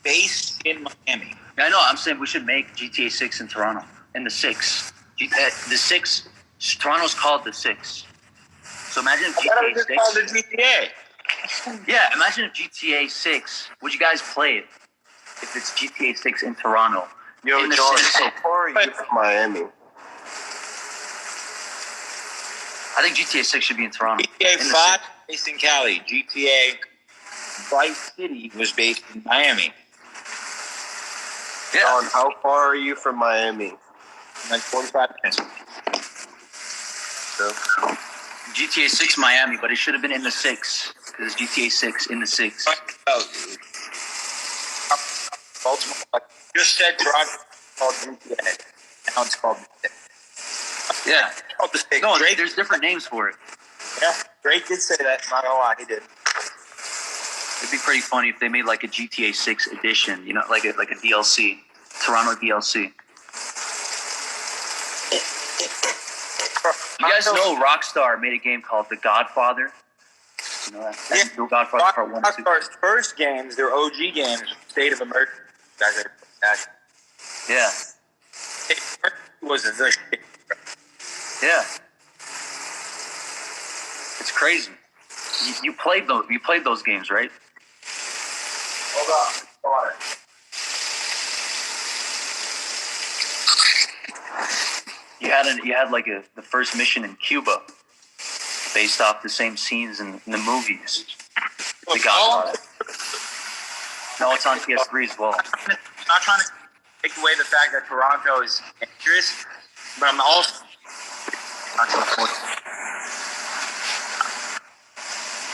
based in Miami. I know. I'm saying we should make GTA 6 in Toronto. In the 6. The 6. Toronto's called the 6. So imagine if GTA 6. Called the GTA. Yeah, imagine if GTA 6. Would you guys play it if it's GTA 6 in Toronto? Yo, in the John, city? how far are you from Miami? I think GTA 6 should be in Toronto. GTA 5 based in Cali. GTA Vice City was based in Miami. Yeah. John, how far are you from Miami? Like 45 minutes. So, GTA 6 Miami, but it should have been in the 6 because it's GTA 6 in the 6. Baltimore. Just said Toronto called GTA. Now it's called the 6. Yeah. Called the 6. No, Drake, there's different names for it. yeah, Drake did say that. Not gonna lie, he did. It'd be pretty funny if they made like a GTA 6 edition, you know, like a DLC, Toronto DLC. You guys know Rockstar made a game called The Godfather? You know that? Yeah. The Godfather Part 1 and 2. Rockstar's first games, their OG games, State of Emergency. Yeah. Was a very Yeah. It's crazy. You played those games, right? Hold on. You had like the first mission in Cuba, based off the same scenes in the movies. The Godfather. No, it's on PS3 as well. I'm not trying to take away the fact that Toronto is dangerous, but I'm also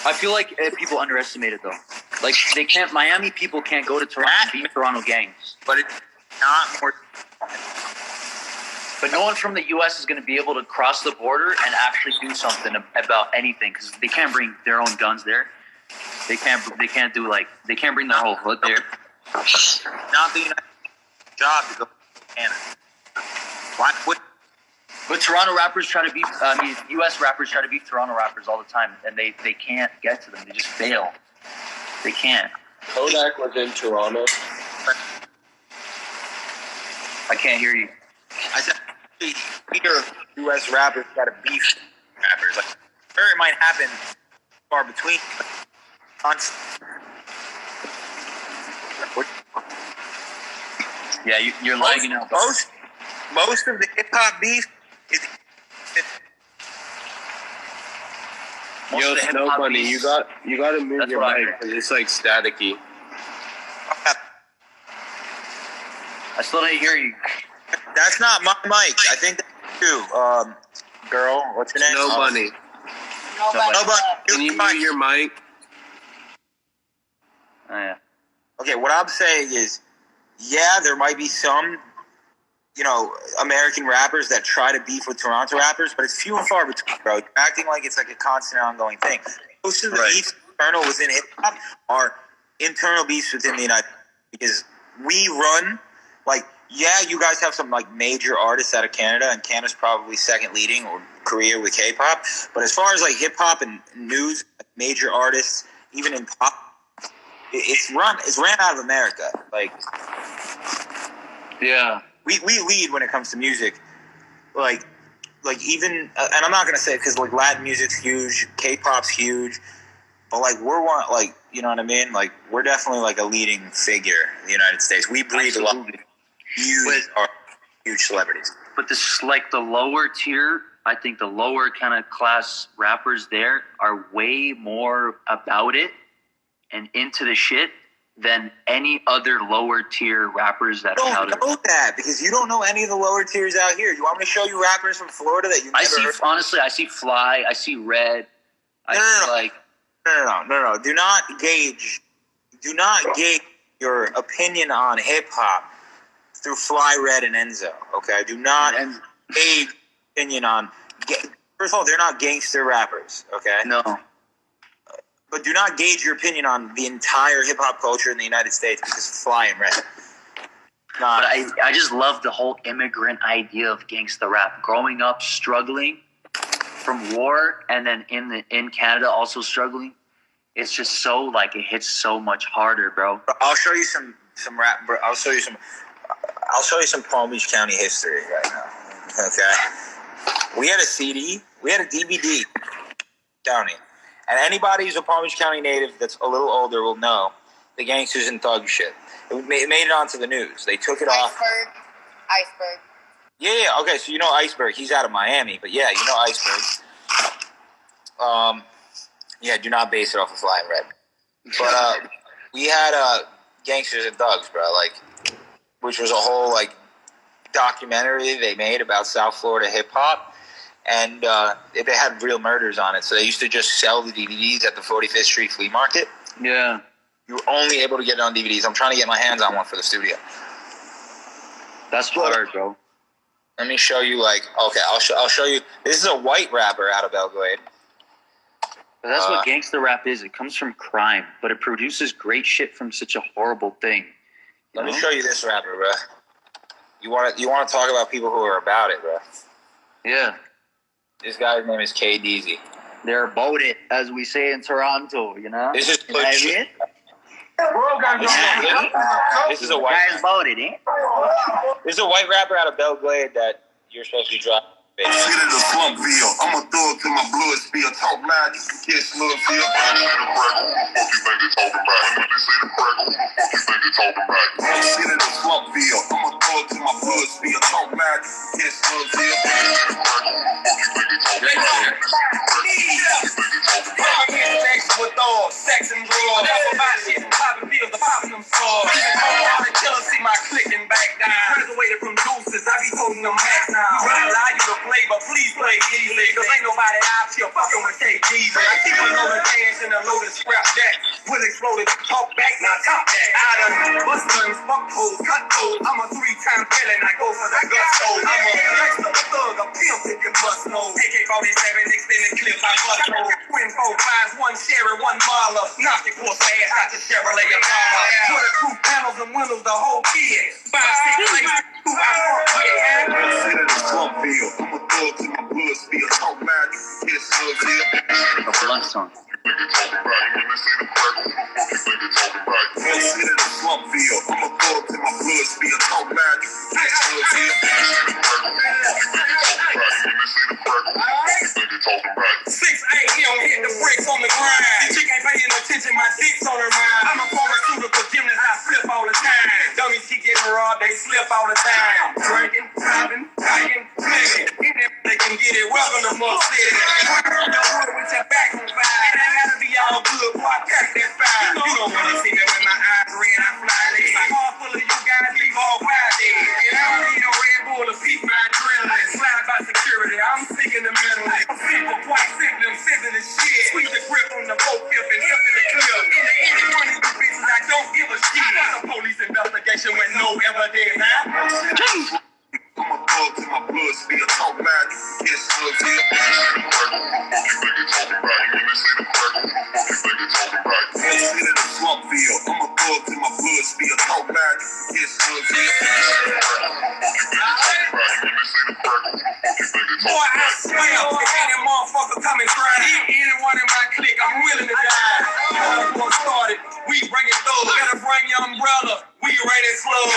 I feel like people underestimate it though. Like Miami people can't go to Toronto and beat Toronto gangs. but it's not more. But no one from the U.S. is going to be able to cross the border and actually do something about anything because they can't bring their own guns there. They can't bring their whole hood there. Not the United States job to go to Canada. Why would? But Toronto rappers try to beat. U.S. rappers try to beat Toronto rappers all the time, and they can't get to them. They just fail. They can't. Kodak was in Toronto. I can't hear you. I said, either U.S. rappers got to beef rappers. Like, sure, it might happen far between. Yeah, you're lagging out. Most of the hip hop beef is. Yo, of the Snow hip-hop Bunny, beats- you gotta move That's your what I mic heard. because it's like staticky. I still didn't hear you. That's not my mic. I think that's you. Girl, what's your name? Snow Bunny, Nobody. can you mute your mic? Oh, yeah. Okay, what I'm saying is, yeah, there might be some, American rappers that try to beef with Toronto rappers, but it's few and far between, bro. You're acting like it's like a constant ongoing thing. Most of the beefs internal within hip hop are internal beefs within the United States because we run, you guys have some major artists out of Canada, and Canada's probably second leading or Korea with K-pop. But as far as hip hop and news, major artists, even in pop, it's ran out of America. Yeah. We lead when it comes to music. Even, and I'm not gonna say it because Latin music's huge, K-pop's huge, but we're one, you know what I mean? We're definitely a leading figure in the United States. We breed a lot of huge celebrities. But this the lower tier, I think the lower kind of class rappers there are way more about it and into the shit than any other lower tier rappers that are out I don't know that because you don't know any of the lower tiers out here. You want me to show you rappers from Florida that you never heard? Honestly, I see Fly, I see Red. No. Do not gauge your opinion on hip hop through Fly Red and Enzo. Okay, do not gauge opinion on. First of all, they're not gangster rappers. Okay, No. but do not gauge your opinion on the entire hip hop culture in the United States because of Fly and Red. But I just love the whole immigrant idea of gangsta rap. Growing up, struggling from war, and then in Canada also struggling. It's just so like it hits so much harder, bro. I'll show you some rap. Bro. I'll show you some Palm Beach County history right now. Okay, we had a CD, we had a DVD, County, and anybody who's a Palm Beach County native that's a little older will know the gangsters and thug shit. It made it onto the news. They took it off. Iceberg. Yeah. Okay, so you know Iceberg. He's out of Miami, but yeah, you know Iceberg. Yeah, do not base it off of Flying Red. But we had Gangsters and Thugs, bro, like, which was a whole like documentary they made about South Florida hip hop, and they had real murders on it. So they used to just sell the DVDs at the 45th Street Flea Market. Yeah. You were only able to get it on DVDs. I'm trying to get my hands on one for the studio. That's hard, bro. Let me show you, like, okay, I'll show you. This is a white rapper out of Belgrade. But that's what gangster rap is. It comes from crime, but it produces great shit from such a horrible thing. Let me show you this rapper, bro. You want to talk about people who are about it, bro? Yeah. This guy's name is KDZ. They're about it, as we say in Toronto, you know? This is good shit. This is a white. Guys about it, eh? This is a white rapper out of Belgrade that you're supposed to be dropping. Shit in the Slumpville. I'ma throw it till my blood spill. Talk loud, you can catch Slumpville. Shit in the Slumpville. I'ma throw it till my blood spill. Talk loud, you can catch Slumpville. With all sex and drugs. That's about shit and popping pills, the popping them stars. All the killers see my clicking back down. Graduated from deuces, I be holding them max now. I allow you to play, but please play easy. Cause ain't nobody out here fucking with KGZ. I keep a loaded dance and a loaded scrap that. Will exploded, talk back, now top that. I done bust guns, fuck hoes, cut hoes. I'm a 3-time villain, I go for the gusto. I'm a gangster, a thug, a pimp if you must know. AK-47, extended clip, I bust hoes. Twin 4-5s, one Sherry, one Marla. Knock your poor ass out your Chevrolet Impala. 20 proof panels and windows, the whole kid. 5-6 places, 2 I fuck with. Sit in the Slumpville. I'm a thug till my blood spill. Talk loud, you can kiss Slumpville. A blunt song. Sit in the Slumpville. I'm a thug till my blood spill. Talk loud, you can kiss Slumpville. 6 a.m. hit the brakes on the grind. She ain't paying attention, my dick's on her mind. I'm a pharmaceutical gymnast, I flip all the time. Dummies keep getting robbed, they slip all the time. Drinking, driving, fighting, slipping. They can get it, welcome to Mud City. The hood with your back on fire. It ain't gotta be all good, boy, I pack that fire. You don't wanna see me with my eyes red, I fly red. My car full of you guys, leave all wild dead. And I don't need no Red Bull to peak my adrenaline. Slide by security, I'm seeking the mentally. I'm simple, quite simple, I'm simple as shit. Squeeze the grip on the boat tip and empty the clip. In the end, one of these bitches, I don't give a shit. That's a police investigation with no evidence, huh? I'm a thug till my blood spill. Talk loud, you can kiss Slumpville. Sit in the Slumpville. I'm a thug till my blood spill. Talk loud, you can kiss Slumpville. Boy, I swear, any motherfucker coming try anyone in my clique, I'm willing to die. Before it started, we bringing thugs. Better bring your umbrella. We ready slugs.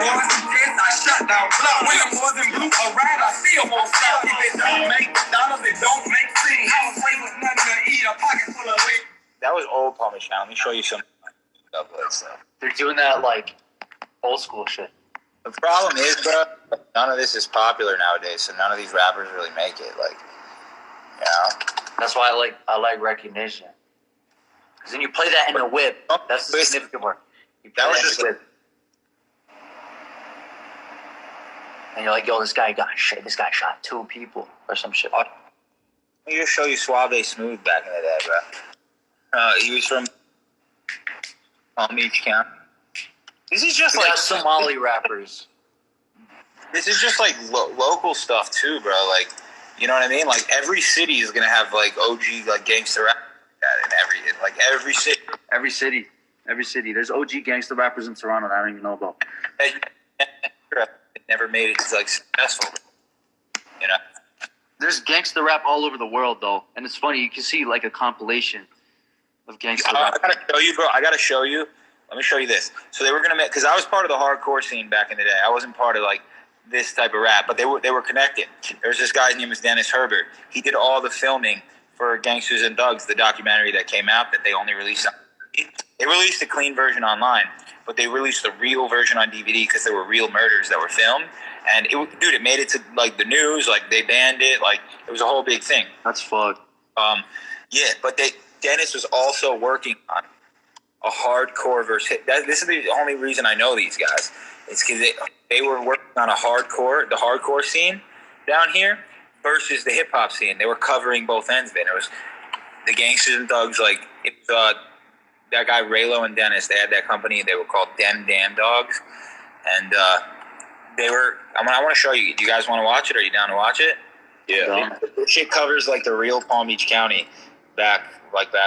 Boys, yes, I shut down block. When them boys in blue are right, I still won't stop. If it don't make dollars, it don't make sense. I was raised with nothing to eat, a pocket full of weight. That was old Palm Beach County. Let me show you some stuff. They're doing that like old school shit. The problem is, bro, none of this is popular nowadays, so none of these rappers really make it. Like, you know? That's why I like recognition. Because then you play that in the whip. That's the significant part. You play That was in the just whip. And you're like, yo, this guy shot 2 people or some shit. Let me just show you Suave Smooth back in the day, bro. He was from Palm Beach County. This is just We like got Somali rappers. This is just like local stuff too, bro. Like, you know what I mean? Like every city is gonna have like OG like gangster rap in every city. Every city. There's OG gangster rappers in Toronto that I don't even know about. It never made it like successful. You know. There's gangster rap all over the world though, and it's funny. You can see like a compilation of gangster rap. I gotta show you, bro. I gotta show you. Let me show you this. So they were gonna make, because I was part of the hardcore scene back in the day. I wasn't part of like this type of rap, but they were connected. There's this guy's name is Dennis Herbert. He did all the filming for Gangsters and Thugs, the documentary that came out that they only released on DVD. They released a clean version online, but they released the real version on DVD because there were real murders that were filmed. And it made it to like the news, like they banned it, like it was a whole big thing. That's fucked. Yeah, but Dennis was also working on a hardcore versus. This is the only reason I know these guys. It's because they were working on the hardcore scene down here versus the hip hop scene. They were covering both ends of it. It was the Gangsters and Thugs, like it was, that guy Raylo and Dennis. They had that company. They were called Damn Dogs, and they were. I want to show you. Do you guys want to watch it? Are you down to watch it? Yeah. This shit covers like the real Palm Beach County back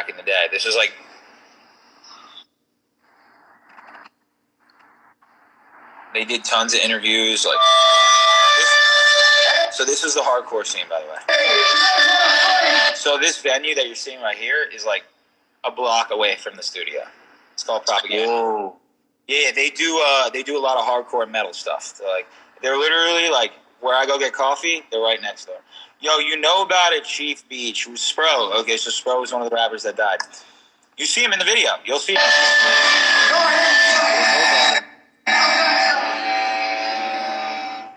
in the day. This is like. They did tons of interviews, like. So this is the hardcore scene, by the way. So this venue that you're seeing right here is like a block away from the studio. It's called Propaganda. Whoa. Yeah, they do a lot of hardcore metal stuff. So like they're literally like where I go get coffee, they're right next door. Yo, you know about it, Chief Beach, who's Spro. Okay, so Spro was one of the rappers that died. You see him in the video. You'll see him.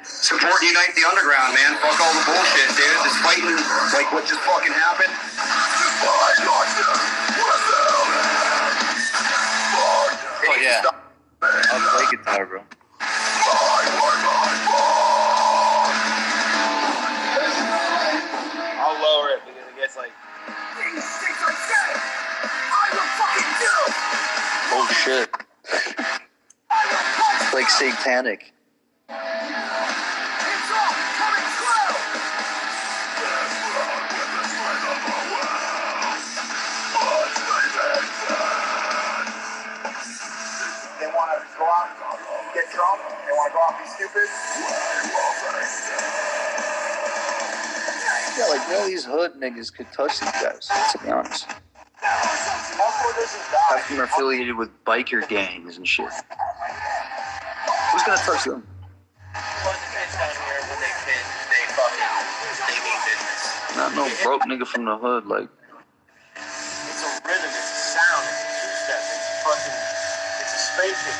Support and unite the underground, man. Fuck all the bullshit, dude. This fighting, like what just fucking happened. Oh yeah. I'll play guitar, bro. I'll lower it because it gets like. Oh shit. It's like satanic. Get Trump, they want to go off, be stupid. Yeah, like none of these hood niggas could touch these guys, to be honest. Half of them are affiliated with biker gangs and shit. Who's gonna touch them? Not no broke nigga from the hood, like. It's a rhythm, it's a sound, it's a two-step, it's a spaceship,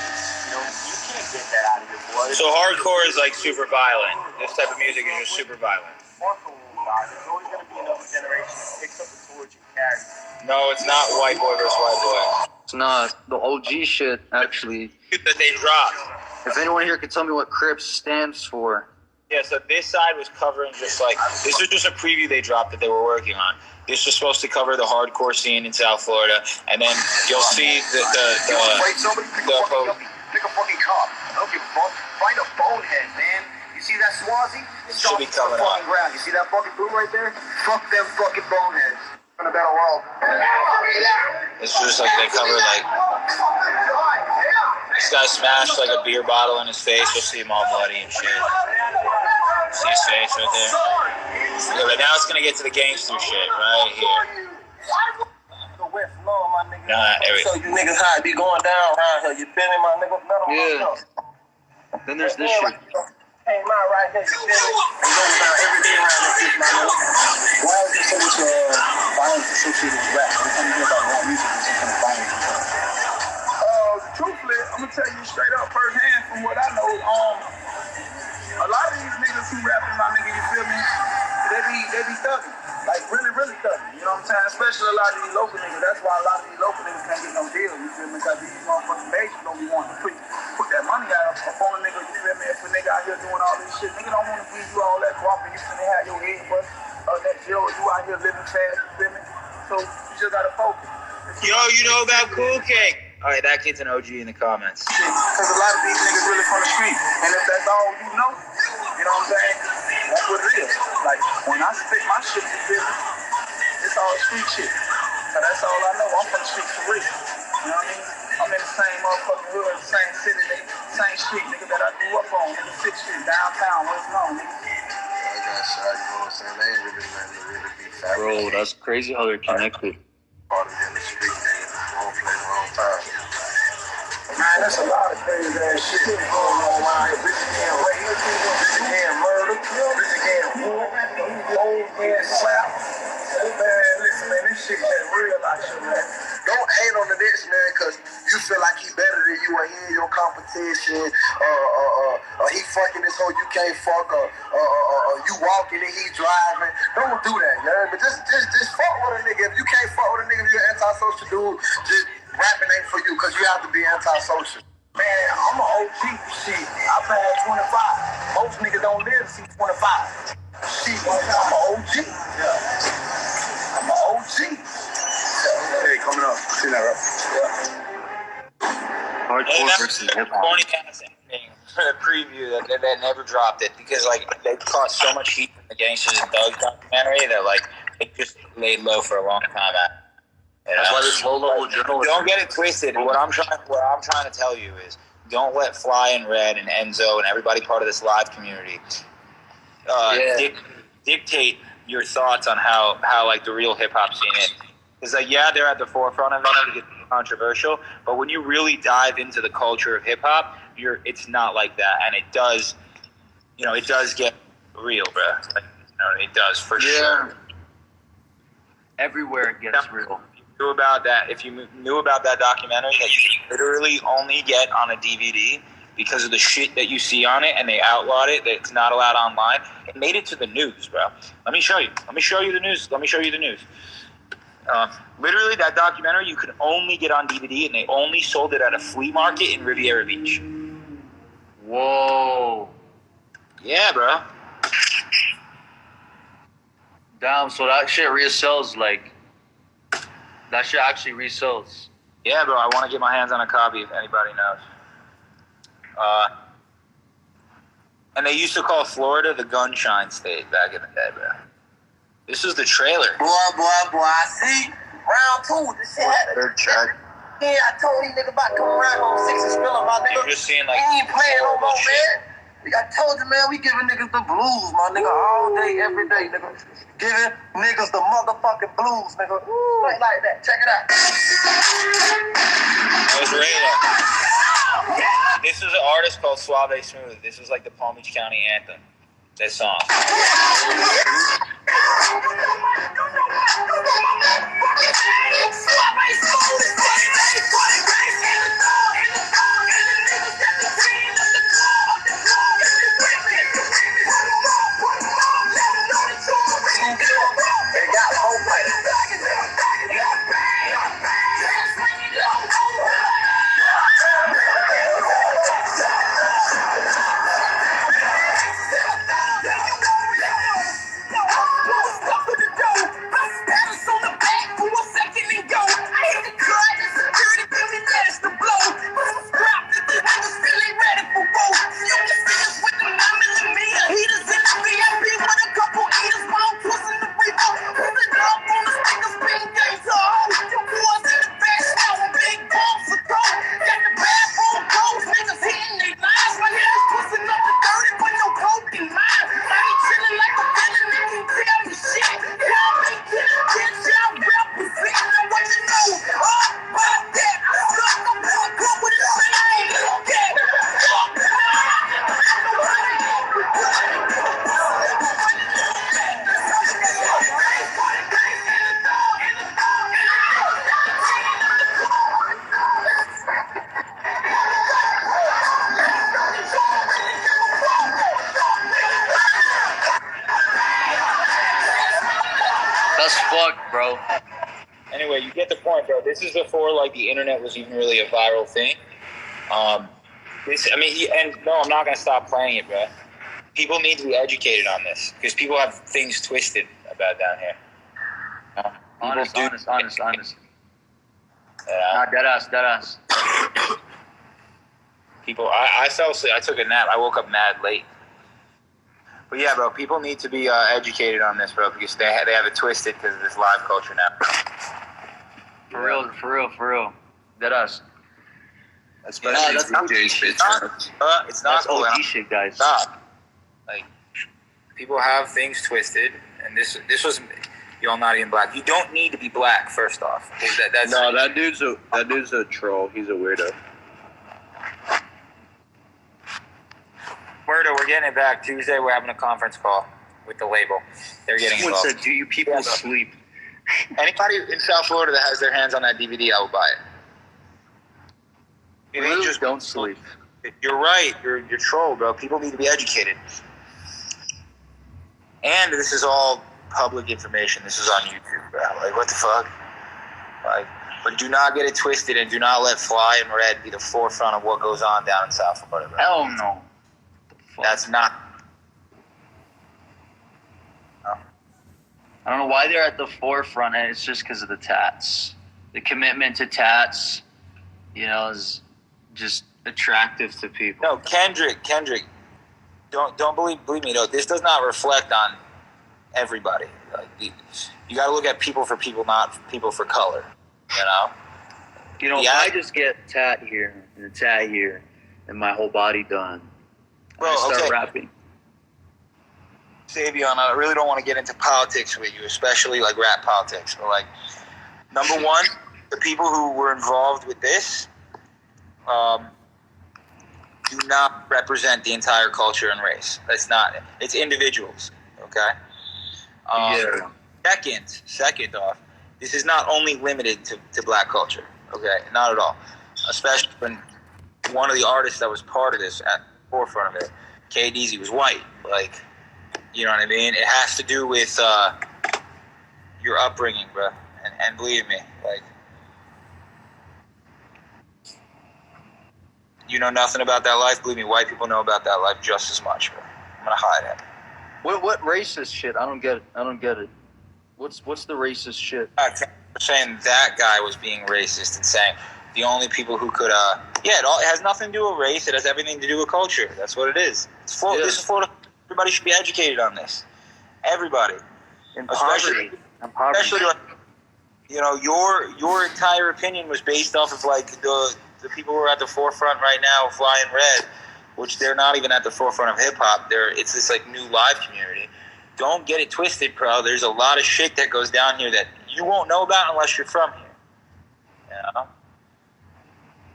you can't get that out of your blood. So hardcore is like super violent. This type of music is just super violent. There's always going to be another generation that picks up the torch and carries. No, it's not white boy versus white boy. It's not. The OG shit, actually. That they dropped. If anyone here can tell me what Crips stands for. Yeah, so this side was covering just like, this was just a preview they dropped that they were working on. This was supposed to cover the hardcore scene in South Florida, and then you'll see Pick a fucking cop. I don't give a fuck. Find a bonehead, man. You see that Swazi? It's should be coming fucking ground. You see that fucking boom right there? Fuck them fucking boneheads. In a better world. This was just like they covered like, this guy smashed like a beer bottle in his face. You'll see him all bloody and shit. See his face right there? Yeah, but now it's gonna get to the gangster shit right here. Nah, so you niggas how it be going down around here. You feel me, my nigga? Yeah. Then there's this shit. Came out right here, you feel me? It goes down every day around this shit, my nigga. Why is there so much violence associated with rap? Every time you hear about rap music, there's some kind of violence. Truthfully, I'm gonna tell you straight up firsthand from what I know. A lot of these niggas who rapping, my nigga, you feel me? They be thugging. Like really thugging. You know what I'm saying? Especially a lot of these local niggas. That's why a lot of these local niggas can't get no deal. You feel me? Because these motherfucking majors don't be wanting to put that money out on a nigga. You feel me? If a nigga out here doing all this shit, nigga don't want to give you all that guap and you finna have your head bust. That yo, you out here living fast. You feel me? So you just gotta focus. Yo, you know about Cool Cake? All right, that kid's an OG in the comments. Because a lot of these niggas really from the street. And if that's all you know what I'm saying? That's what it is. Like, when I spit my shit, you feel me? It's all street shit. So that's all I know. I'm from the street for real. You know what I mean? I'm in the same motherfucking hood, same city, nigga, same street, nigga, that I grew up on, nigga, 6th Street, downtown, West Long, nigga. I got shot, you know what I'm saying? They ain't really letting me really be fat. Bro, that's crazy how they're connected. Part of in the street, niggas, wrong place, wrong time. Man, there's a lot of crazy ass shit going on around here. Bitches getting raped, bitches getting murdered, bitches getting whooped, old man slapped. Man, listen, man, this shit get real out here, man. Don't hate on the next man because you feel like he better than you or he in your competition, he fucking this hoe you can't fuck, you walking and he driving. Don't do that, man. But just fuck with a nigga. If you can't fuck with a nigga, if you're an antisocial dude, just rapping ain't for you because you have to be antisocial. Man, I'm an OG. Shit, I passed 25. Most niggas don't live to see 25. Shit, I'm an OG. Yeah. I'm an OG. Hey, coming up. See that, right? Hardcore versus hip hop. Corny ass ending for the preview that never dropped it because like they caught so much heat from the Gangsters and Thugs documentary that like it just laid low for a long time. That's why this low-level journalism. Don't get it twisted. What I'm trying to tell you is don't let Fly and Red and Enzo and everybody part of this live community dictate your thoughts on how like the real hip hop scene is. Because like they're at the forefront of it. It's controversial, but when you really dive into the culture of hip hop, it's not like that, and it does get real, bro. Like, it does for sure. Everywhere it gets real. If you knew about that documentary that you can literally only get on a DVD because of the shit that you see on it, and they outlawed it, that it's not allowed online. It made it to the news, bro. Let me show you the news. Literally, that documentary you could only get on DVD, and they only sold it at a flea market in Riviera Beach. Whoa. Yeah, bro. Damn, so that shit resells, like... That shit actually resells. Yeah, bro, I want to get my hands on a copy if anybody knows. And they used to call Florida the Gunshine State back in the day, bro. This is the trailer. Boy, I see. Round 2, this shit happened. Third track. Yeah, I told these niggas about to come around on 6 and spill my nigga. You're just seeing like... He ain't playing no more, shit. man. I told you, man, we giving niggas the blues, my nigga, all day, every day, nigga. Giving niggas the motherfucking blues, nigga. Straight like that. Check it out. That was Rayla. This is an artist called Suave Smooth. This is like the Palm Beach County anthem. This song. That's fucked, bro. Anyway, you get the point, bro. This is before like the internet was even really a viral thing. I'm not gonna stop playing it, bro. People need to be educated on this because people have things twisted about down here. Honest. Yeah. Nah, deadass. People, I fell asleep. I took a nap. I woke up mad late. But yeah, bro, people need to be educated on this, bro, because they have it twisted because of this live culture now. For real. That us. Especially that's DJ's bitch. It's not That's cool. OG shit, guys. Stop. Like, people have things twisted, and this was y'all not even black. You don't need to be black, first off. That dude's a troll. He's a weirdo. Murder, we're getting it back. Tuesday, we're having a conference call with the label. They're getting Someone involved. said, "Do you people sleep?" Anybody in South Florida that has their hands on that DVD, I will buy it. Really? Just don't sleep. You're right. You're troll, bro. People need to be educated. And this is all public information. This is on YouTube, bro. Like, what the fuck? Like, but do not get it twisted, and do not let Fly and Red be the forefront of what goes on down in South Florida, bro. Hell no. That's not. No. I don't know why they're at the forefront, and it's just because of the tats. The commitment to tats, is just attractive to people. No, Kendrick, don't believe me though. This does not reflect on everybody. Like, you got to look at people for people, not people for color. If I just get tat here and a tat here, and my whole body done, bro, I start rapping. Savion, I really don't want to get into politics with you, especially like rap politics. But like, number one, the people who were involved with this do not represent the entire culture and race. That's not it. It's individuals. Okay. Second off, this is not only limited to black culture. Okay, not at all. Especially when one of the artists that was part of this at the forefront of it, K-Deezy, was white. Like, you know what I mean? It has to do with your upbringing, bro. And believe me, like, you know nothing about that life. Believe me, white people know about that life just as much, bro. I'm gonna hide it. What racist shit? I don't get it. What's the racist shit? I'm saying that guy was being racist and saying the only people who could, it has nothing to do with race. It has everything to do with culture. That's what it is. This is Florida. Everybody should be educated on this. Everybody. Poverty. Especially, like, your entire opinion was based off of like the people who are at the forefront right now, Flying Red, which they're not even at the forefront of hip hop. It's this like new live community. Don't get it twisted, bro. There's a lot of shit that goes down here that you won't know about unless you're from here.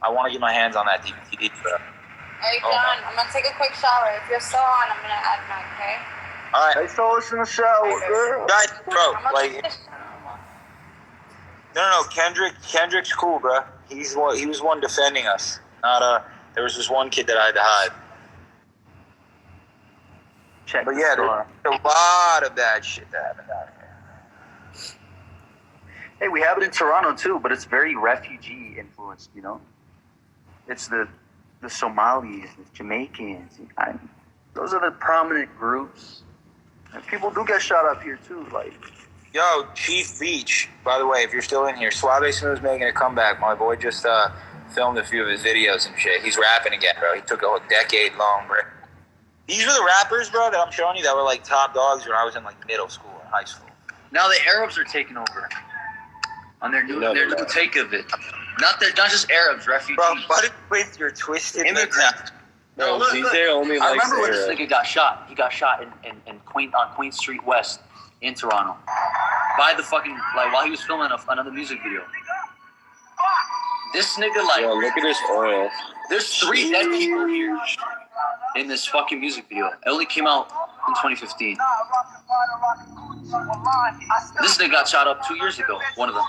I want to get my hands on that DVD, bro. Hey, John, I'm going to take a quick shower. If you're still on, I'm going to add Mike, okay? All right. I saw us in the shower, girl. Guys, bro, like, no. Kendrick's cool, bro. He was one defending us. There was this one kid that I had to hide. But yeah, there's a lot of bad shit that happened down here. Hey, we have it in Toronto too, but it's very refugee influenced, It's the Somalis, the Jamaicans. Those are the prominent groups. And people do get shot up here too, like. Yo, Chief Beach, by the way, if you're still in here, Suave Smooth's making a comeback. My boy just filmed a few of his videos and shit. He's rapping again, bro. He took a decade-long break. These are the rappers, bro, that I'm showing you that were like top dogs when I was in like middle school and high school. Now the Arabs are taking over on their new take of it. Not just Arabs, refugees. Bro, but with your twisted immigrants. No, DJ only likes I remember when this Arab. nigga got shot. He got shot in Queen Street West in Toronto by the fucking while he was filming another music video. This nigga Yo, look at this oil. There's 3 dead people here in this fucking music video. It only came out in 2015. This nigga got shot up 2 years ago. One of them.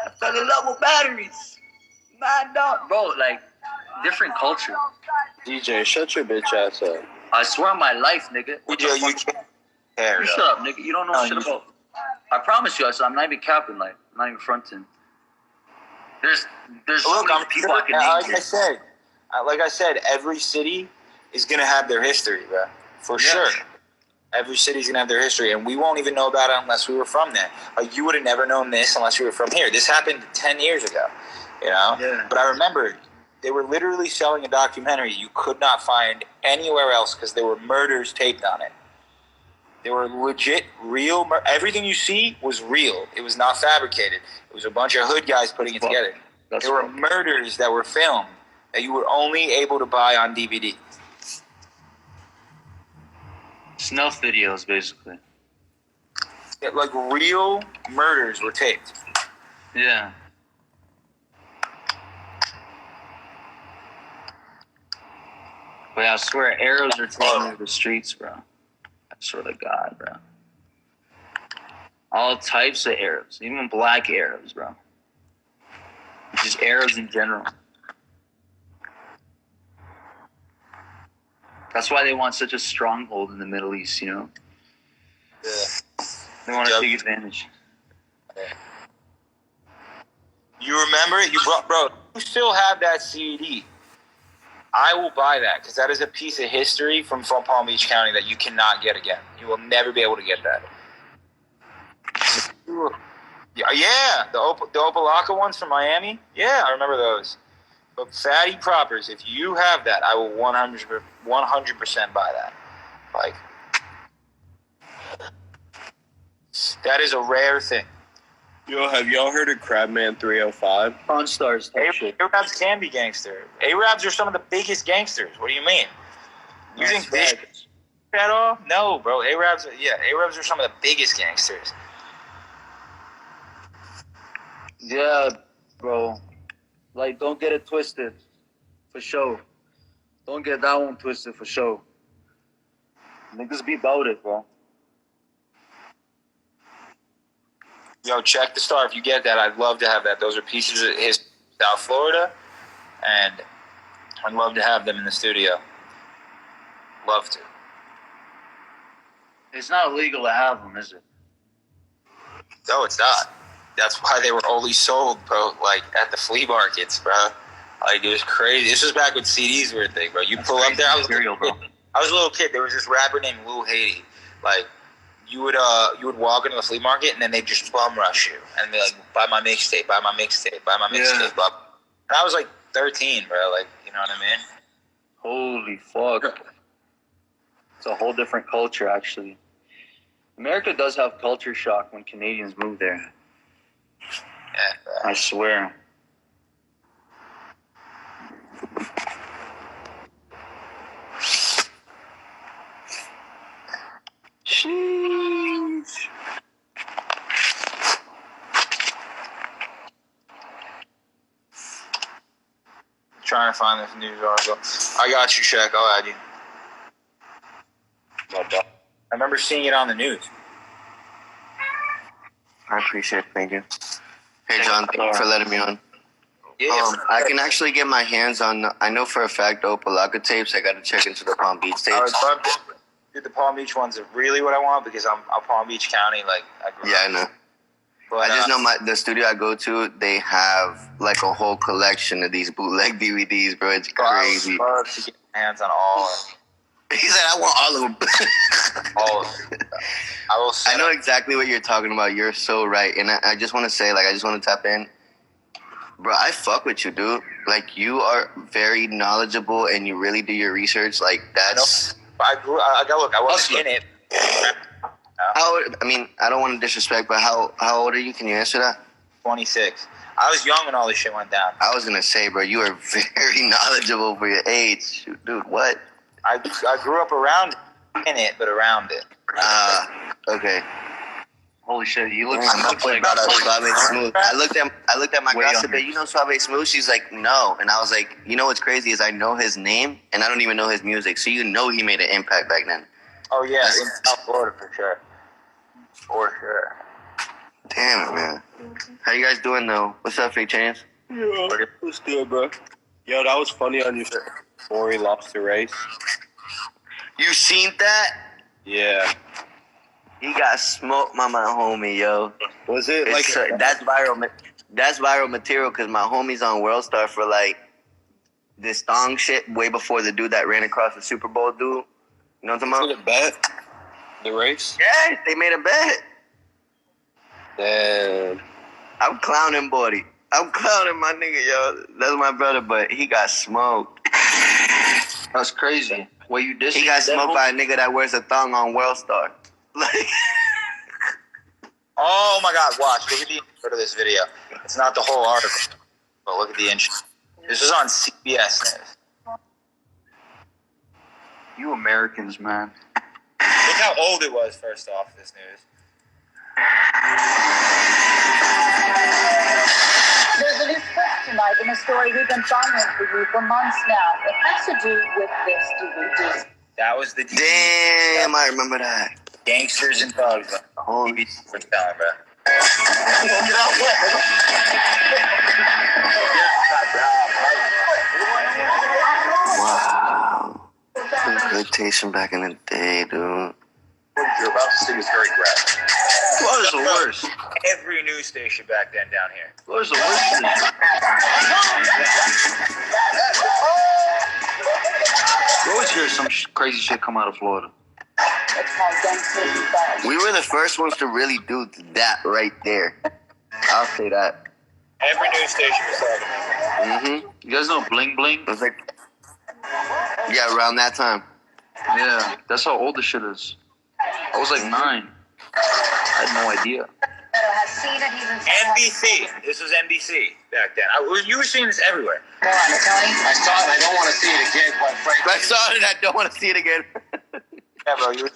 I fell in love with batteries. Mad dog, bro. Like, different culture. DJ, shut your bitch ass up. I swear on my life, nigga. DJ, you can't care. You shut up, nigga. You don't know shit about. I promise you, I'm not even capping. Like, I'm not even fronting. There's so many people I can name. Like I said, every city is gonna have their history, bro. For sure. Every city's gonna have their history, and we won't even know about it unless we were from there. Like, you would have never known this unless you were from here. This happened 10 years ago, Yeah. But I remember They were literally selling a documentary you could not find anywhere else because there were murders taped on it. They were legit, real. Everything you see was real. It was not fabricated. It was a bunch of hood guys putting it together. There were murders that were filmed that you were only able to buy on DVD. Snuff videos, basically. Yeah, like real murders were taped. Yeah. But I swear, arrows are taking over the streets, bro. I swear to God, bro. All types of arrows, even black arrows, bro. Just arrows in general. That's why they want such a stronghold in the Middle East, you know? Yeah. They want to take advantage. You remember it? Bro, you still have that CD. I will buy that because that is a piece of history from Palm Beach County that you cannot get again. You will never be able to get that. Yeah, the Opalaka ones from Miami. Yeah, I remember those. But fatty propers, if you have that, I will 100% buy that. Like, that is a rare thing. Yo, have y'all heard of Crabman 305? Pawn Stars type shit. Arabs can be gangster. Arabs are some of the biggest gangsters. What do you mean? You think this at all? No, bro. Arabs are some of the biggest gangsters. Yeah, bro. Like, don't get it twisted. For sure. Don't get that one twisted, for sure. Niggas be about it, bro. Yo, check the star if you get that. I'd love to have that. Those are pieces of his South Florida, and I'd love to have them in the studio. Love to. It's not illegal to have them, is it? No, it's not. That's why they were only sold, bro, like at the flea markets, bro. Like, it was crazy. This was back when CDs were a thing, bro. You pull up there. I was a little kid. There was this rapper named Lil Haiti. Like, you would walk into the flea market and then they'd just bum rush you and be like, buy my mixtape, buy my mixtape, buy my mixtape. Yeah. And I was like 13, bro. Like, you know what I mean? Holy fuck. It's a whole different culture, actually. America does have culture shock when Canadians move there. Yeah. I swear. Sheesh. Trying to find this news article. I got you, Shaq. I'll add you. I remember seeing it on the news. I appreciate it. Thank you. Hey, John, thank you for letting me on. Yeah, I can actually get my hands on, I know for a fact, the Opalaka tapes. I got to check into the Palm Beach tapes. I would love to. Dude, the Palm Beach ones are really what I want because I'm Palm Beach County. Like, I know. But, I just know the studio I go to, they have like a whole collection of these bootleg DVDs, bro. It's crazy. I would love to get my hands on all of them. He said, I want all of them. All of them. I know exactly what you're talking about. You're so right. And I just want to say, like, I just want to tap in. Bro, I fuck with you, dude. Like, you are very knowledgeable and you really do your research. Like, that's... I wasn't in it. I don't want to disrespect, but how old are you? Can you answer that? 26. I was young when all this shit went down. I was going to say, bro, you are very knowledgeable for your age. Dude, what? I grew up around it, but around it. Okay. Holy shit, you look so much like Suave Smooth. I looked at my gossip, you know Suave Smooth? She's like, no. And I was like, you know what's crazy is I know his name, and I don't even know his music. So you know he made an impact back then. Oh, yeah, in South Florida, for sure. For sure. Damn it, man. How you guys doing, though? What's up, Fake Chains? Yeah, what's good, bro? Yo, that was funny on your before he lost the race. You seen that? Yeah. He got smoked by my homie, yo. Was it like that's viral? That's viral material because my homie's on World Star for like this thong shit way before the dude that ran across the Super Bowl dude. You know what I'm talking about? a bet? The race? Yeah, they made a bet. Damn. I'm clowning, buddy. I'm clowning my nigga, yo. That's my brother, but he got smoked. That's crazy. Well, you dissing He got your dead smoked by a homie? nigga that wears a thong on Worldstar. Like, Oh my God! Watch. Look at the intro to this video. It's not the whole article, but look at the intro. This was on CBS News. You Americans, man. Look how old it was. First off, this news. There's a new twist tonight in a story we've been following for you for months now. It has to do with this DVD. That was the damn, I remember that. Gangsters and Thugs. Holy for telling, bro. wow. Some good tasting back in the day, dude. What you're about to see is very graphic. Florida's the worst. Every news station back then down here. Florida's the worst. You always hear some crazy shit come out of Florida. We were the first ones to really do that right there. I'll say that. Every news station was talking. You guys know Bling Bling? It was like, yeah, around that time. Yeah, that's how old this shit is. I was like 9. I had no idea. NBC. This was NBC back then. You were seeing this everywhere. I saw it. I don't want to see it again, quite frankly. I saw it. I don't want to see it again. Yeah, bro. You were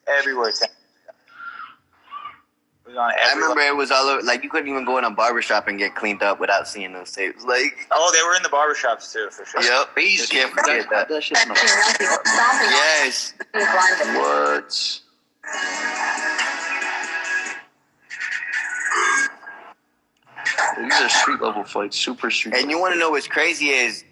everywhere. It was on I remember it was all over. Like, you couldn't even go in a barbershop and get cleaned up without seeing those tapes. Like, oh, they were in the barbershops too, for sure. Yep. You can't forget that. That shit's no. Yes. What? These are street level fights, super street. And you want to know what's crazy is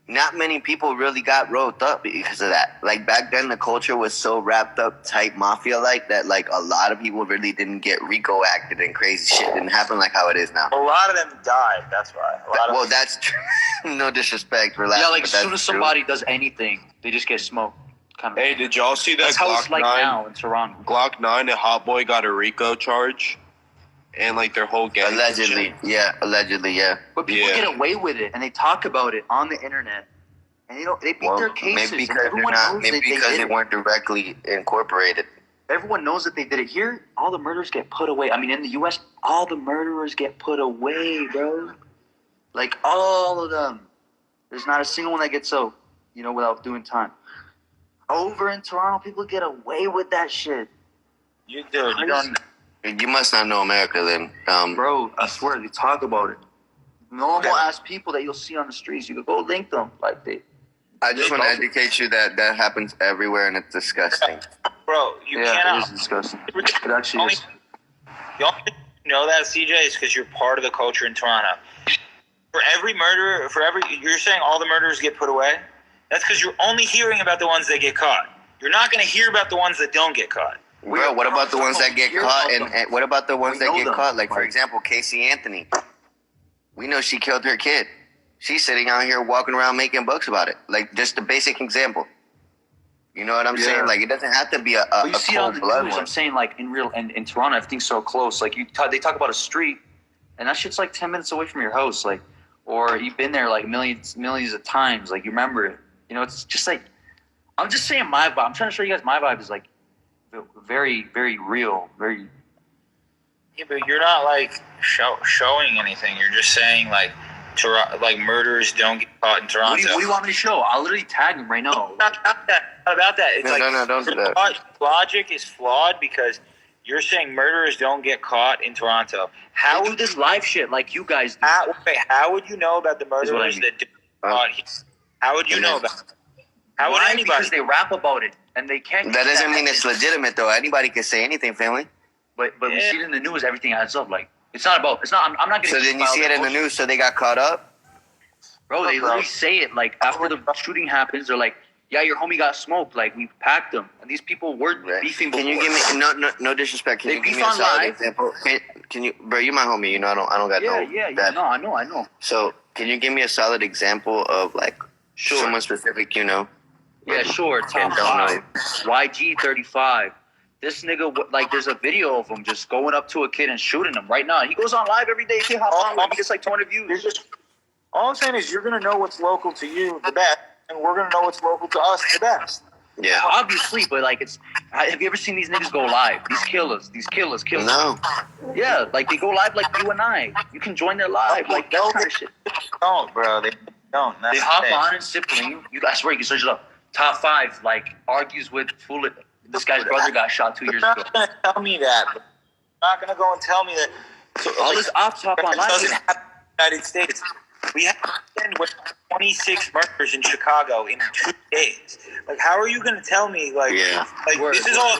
not many people really got rolled up because of that. Like, back then, the culture was so wrapped up tight mafia-like that, like, a lot of people really didn't get RICO acted and crazy shit didn't happen like how it is now. A lot of them died, that's why. Well, that's true. No disrespect for yeah, like, as soon as somebody does anything, they just get smoked. Kind of. Hey, did y'all see that that's how it's Glock like 9? now in Toronto. Glock 9, a hot boy got a RICO charge. And, like, their whole gang. Allegedly, yeah. But people get away with it, and they talk about it on the internet. And, you know, they beat their cases. Maybe because, they weren't directly incorporated. Everyone knows that they did it. Here, all the murders get put away. I mean, in the U.S., all the murderers get put away, bro. Like, all of them. There's not a single one that gets out, you know, without doing time. Over in Toronto, people get away with that shit. You don't... You must not know America then. Bro, I swear, they talk about it. Normal ass people that you'll see on the streets, you could go link them. Like I just want to educate you that happens everywhere and it's disgusting. Bro, you cannot. It is disgusting. It actually is. The only reason you know that, CJ, is because you're part of the culture in Toronto. For every murderer, you're saying all the murderers get put away? That's because you're only hearing about the ones that get caught. You're not going to hear about the ones that don't get caught. Bro, what about the ones that get caught? And what about the ones that get caught? Like, for example, Casey Anthony. We know she killed her kid. She's sitting out here walking around making books about it. Like, just a basic example. You know what I'm saying? Like, it doesn't have to be a you see cold on the blood news, one. I'm saying, like, in Toronto, everything's so close. Like, they talk about a street, and that shit's like 10 minutes away from your house. Like, or you've been there, like, millions of times. Like, you remember it. You know, it's just like, I'm just saying my vibe. I'm trying to show you guys my vibe is, like, very, very real, very. Yeah, but you're not like showing anything. You're just saying like murderers don't get caught in Toronto. What do you want me to show? I'll literally tag him right now. Not about that. It's No, don't do that. Logic is flawed because you're saying murderers don't get caught in Toronto. How do this live shit like you guys do? How would you know about the murderers that do caught? How would you know about it? How would anybody? Because they rap about it and they can't. That doesn't mean it's legitimate, though. Anybody can say anything, family. But we see it in the news. Everything adds up. Like it's not. I'm not getting. So then you see it in the news. So they got caught up. Bro, they literally say it like after the shooting happens. They're like, "Yeah, your homie got smoked. Like we packed him." And these people were beefing. Before. Can you give me no disrespect? Can you give me a solid example? Can you, bro? You my homie. You know I don't got no. Yeah. No, I know. So can you give me a solid example of like someone specific? You know. Yeah, sure. Top 5. YG 35. This nigga, like, there's a video of him just going up to a kid and shooting him right now. He goes on live every day. He hop on live. He gets like 200 views. All I'm saying is you're going to know what's local to you the best, and we're going to know what's local to us the best. Yeah. Obviously, but like have you ever seen these niggas go live? These killers. No. Yeah, like they go live like you and I. You can join their live, like that kind of shit. Don't, bro. They don't. They hop on and sip lean. I swear you can search it up. Top 5, like, argues with Foolish. This guy's brother got shot 2 years ago. You're not going to tell me that. You're not going to go and tell me that. So, all this ops hop on live. Doesn't happen in the United States. We have to end with 26 murders in Chicago in 2 days. Like, how are you going to tell me, like, this is all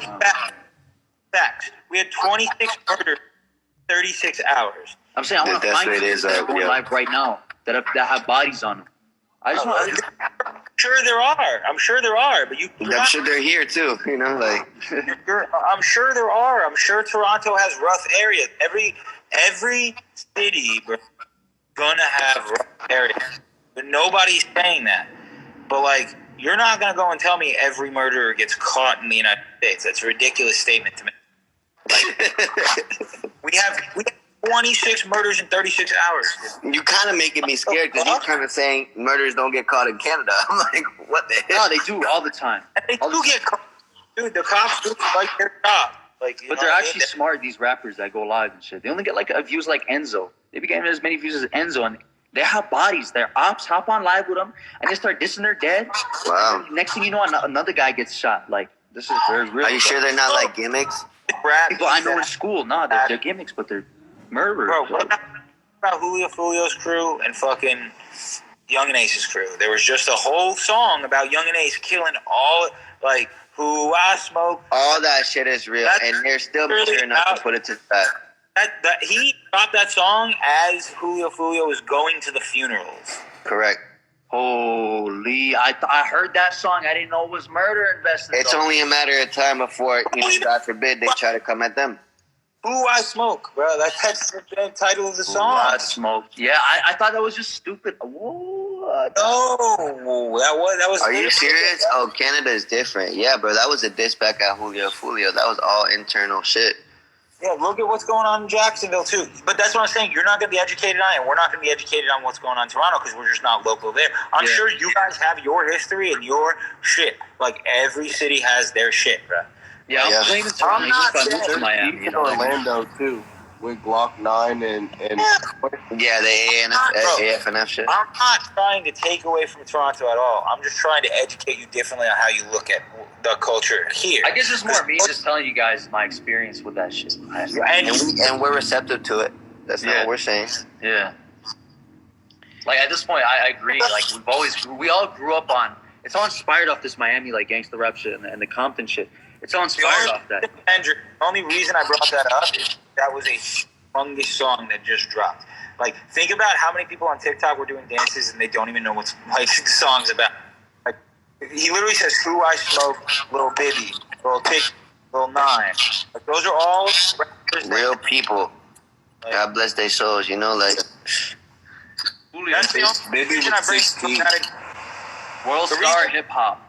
facts. We had 26 murders in 36 hours. I'm saying I want to find people that are going live right now that have bodies on them. I just want to... I'm sure there are, but I'm sure they're here too. You know, like. I'm sure there are. I'm sure Toronto has rough areas. Every city, bro, gonna have rough areas, but nobody's saying that. But like, you're not gonna go and tell me every murderer gets caught in the United States. That's a ridiculous statement to make. Like, we have 26 murders in 36 hours. You kind of making me scared because you're kind of saying murders don't get caught in Canada. I'm like, what the hell? No, they do all the time. And they do get caught. Dude, the cops do like their job. Like, but they're actually smart, these rappers that go live and shit. They only get like views like Enzo. They be getting as many views as Enzo, and they have bodies. Their ops hop on live with them, and they start dissing their dead. Wow. Next thing you know, another guy gets shot. Like, this is very real. Are you sure they're not like gimmicks? People I know in school, they're gimmicks, but they're murderers. Bro, what about Julio Fulio's crew and fucking Young and Ace's crew? There was just a whole song about Young and Ace killing all, like, who I smoke. All that shit is real, and they're still mature enough to put it to that. He dropped that song as Julio Fulio was going to the funerals. Correct. Holy, I heard that song. I didn't know it was murder invested. It's only a matter of time before, God forbid, they try to come at them. Who I Smoke, bro. That's the title of the song. Who I Smoke. Yeah, I thought that was just stupid. What? No, that was. Are you serious? Oh, Canada is different. Yeah, bro, that was a diss back at Julio Fulio. That was all internal shit. Yeah, look at what's going on in Jacksonville too. But that's what I'm saying. You're not going to be educated on it, and we're not going to be educated on what's going on in Toronto because we're just not local there. I'm sure you guys have your history and your shit. Like, every city has their shit, bro. Yeah, I'm blaming Toronto. I'm not saying Miami. In Orlando too, with Glock 9 and yeah, the AFNF shit. I'm not trying to take away from Toronto at all. I'm just trying to educate you differently on how you look at the culture here. I guess it's more me just telling you guys my experience with that shit. And we're receptive to it. That's not what we're saying. Yeah. Like, at this point, I agree. Like, we all grew up on. It's all inspired off this Miami like gangsta rap shit and the Compton shit. It's all inspired off that. Andrew, the only reason I brought that up is that was a humongous song that just dropped. Like, think about how many people on TikTok were doing dances and they don't even know what like the song's about. Like, he literally says, "Who I Smoke," Lil Bibby, Lil Tick, Lil Nine. Like, those are all real people. Like, God bless their souls. You know, like. That's the only reason I bring that. World star hip hop.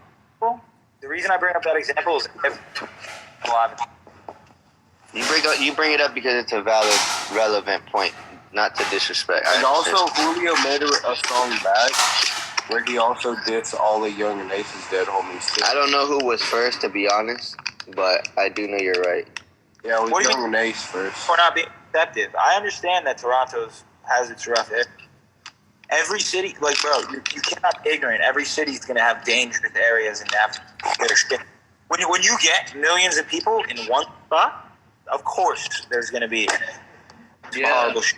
The reason I bring up that example is you bring it up because it's a valid, relevant point, not to disrespect. And also, Julio made a song back where he also dissed all the Young and Ace's dead homies too. I don't know who was first, to be honest, but I do know you're right. Yeah, it was Young and Ace first. For not being receptive. I understand that Toronto has its rough area. Every city, like, bro, you cannot be ignorant. Every city's going to have dangerous areas and have their shit. When you get millions of people in one spot, of course there's going to be horrible shit.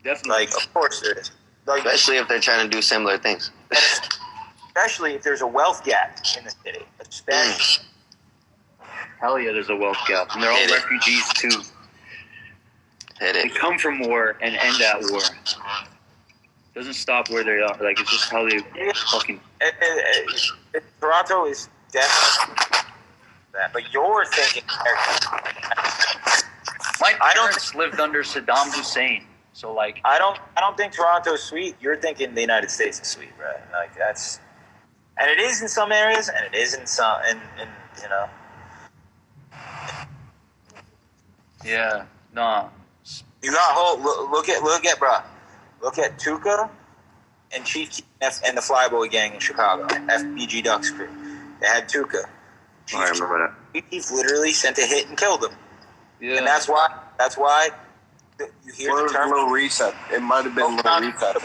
Definitely. Like, of course there is. Like, especially if they're trying to do similar things. Especially if there's a wealth gap in the city. Especially. Hell yeah, there's a wealth gap. And they're all refugees, too. They come from war and end at war. Doesn't stop where they are. Like, it's just how they fucking. Toronto is definitely that, but you're thinking. My parents lived under Saddam Hussein, so like. I don't think Toronto's sweet. You're thinking the United States is sweet, right? Like, that's, and it is in some areas, and it is in some, in you know. Yeah, no. You got look at bro. Look at Tuca and Chief Keef and the Flyboy Gang in Chicago, FBG Ducks crew. They had Tuca. I remember that. Chief literally sent a hit and killed him. Yeah. And that's why you hear the term Little Reset. It might have been Little Reset.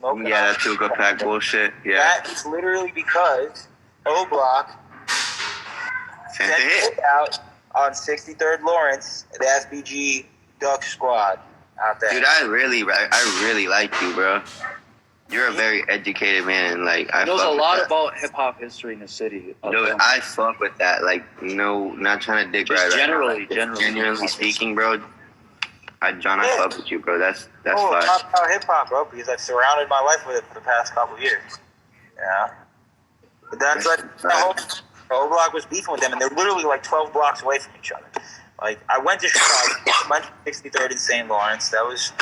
Yeah, that Tuca pack bullshit. Yeah. That is literally because O-Block Sent sent a a hit. hit out on 63rd Lawrence, the FBG Duck squad out there. Dude, I really like you, bro. You're a very educated man, and like I He knows a fuck with lot that. about hip hop history in the city. Dude, I fuck with that. Like, no, not trying to dick Just right. generally, right now. Genuinely speaking, bro. John, I Yeah. fuck with you, bro. That's Oh, fine. talk about hip hop, bro, because I've surrounded my life with it for the past couple of years. Yeah. But that's like the whole O-Block was beefing with them, and they're literally like 12 blocks away from each other. Like, I went to Chicago, went to 63rd in St. Lawrence. That was,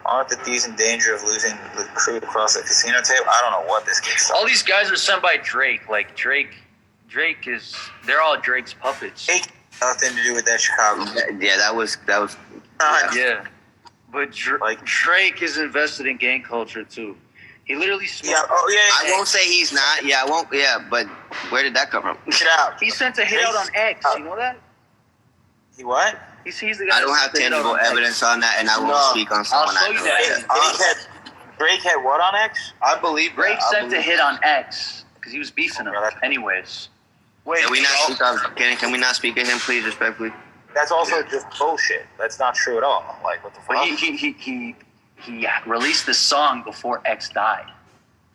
aren't the thieves in danger of losing the crew across the casino table? I don't know what this kid's All these guys are sent by Drake. Like Drake they're all Drake's puppets. Drake, nothing to do with that Chicago. Yeah, that was. Yeah, but Drake is invested in gang culture too. He literally smoked. I won't say he's not. Yeah, I won't. Yeah, but where did that come from? Get out. He sent a hit out on X. You know that? He what? He's the guy. I don't have tangible evidence on that, and I won't speak on someone I'll show I you know. that. Drake had what on X? I believe Drake sent a hit on X because he was beefing him. Anyways. Wait, Can we not speak on? Can we not speak of him, please, respectfully? That's also just bullshit. That's not true at all. Like, what the fuck? But he released the song before X died.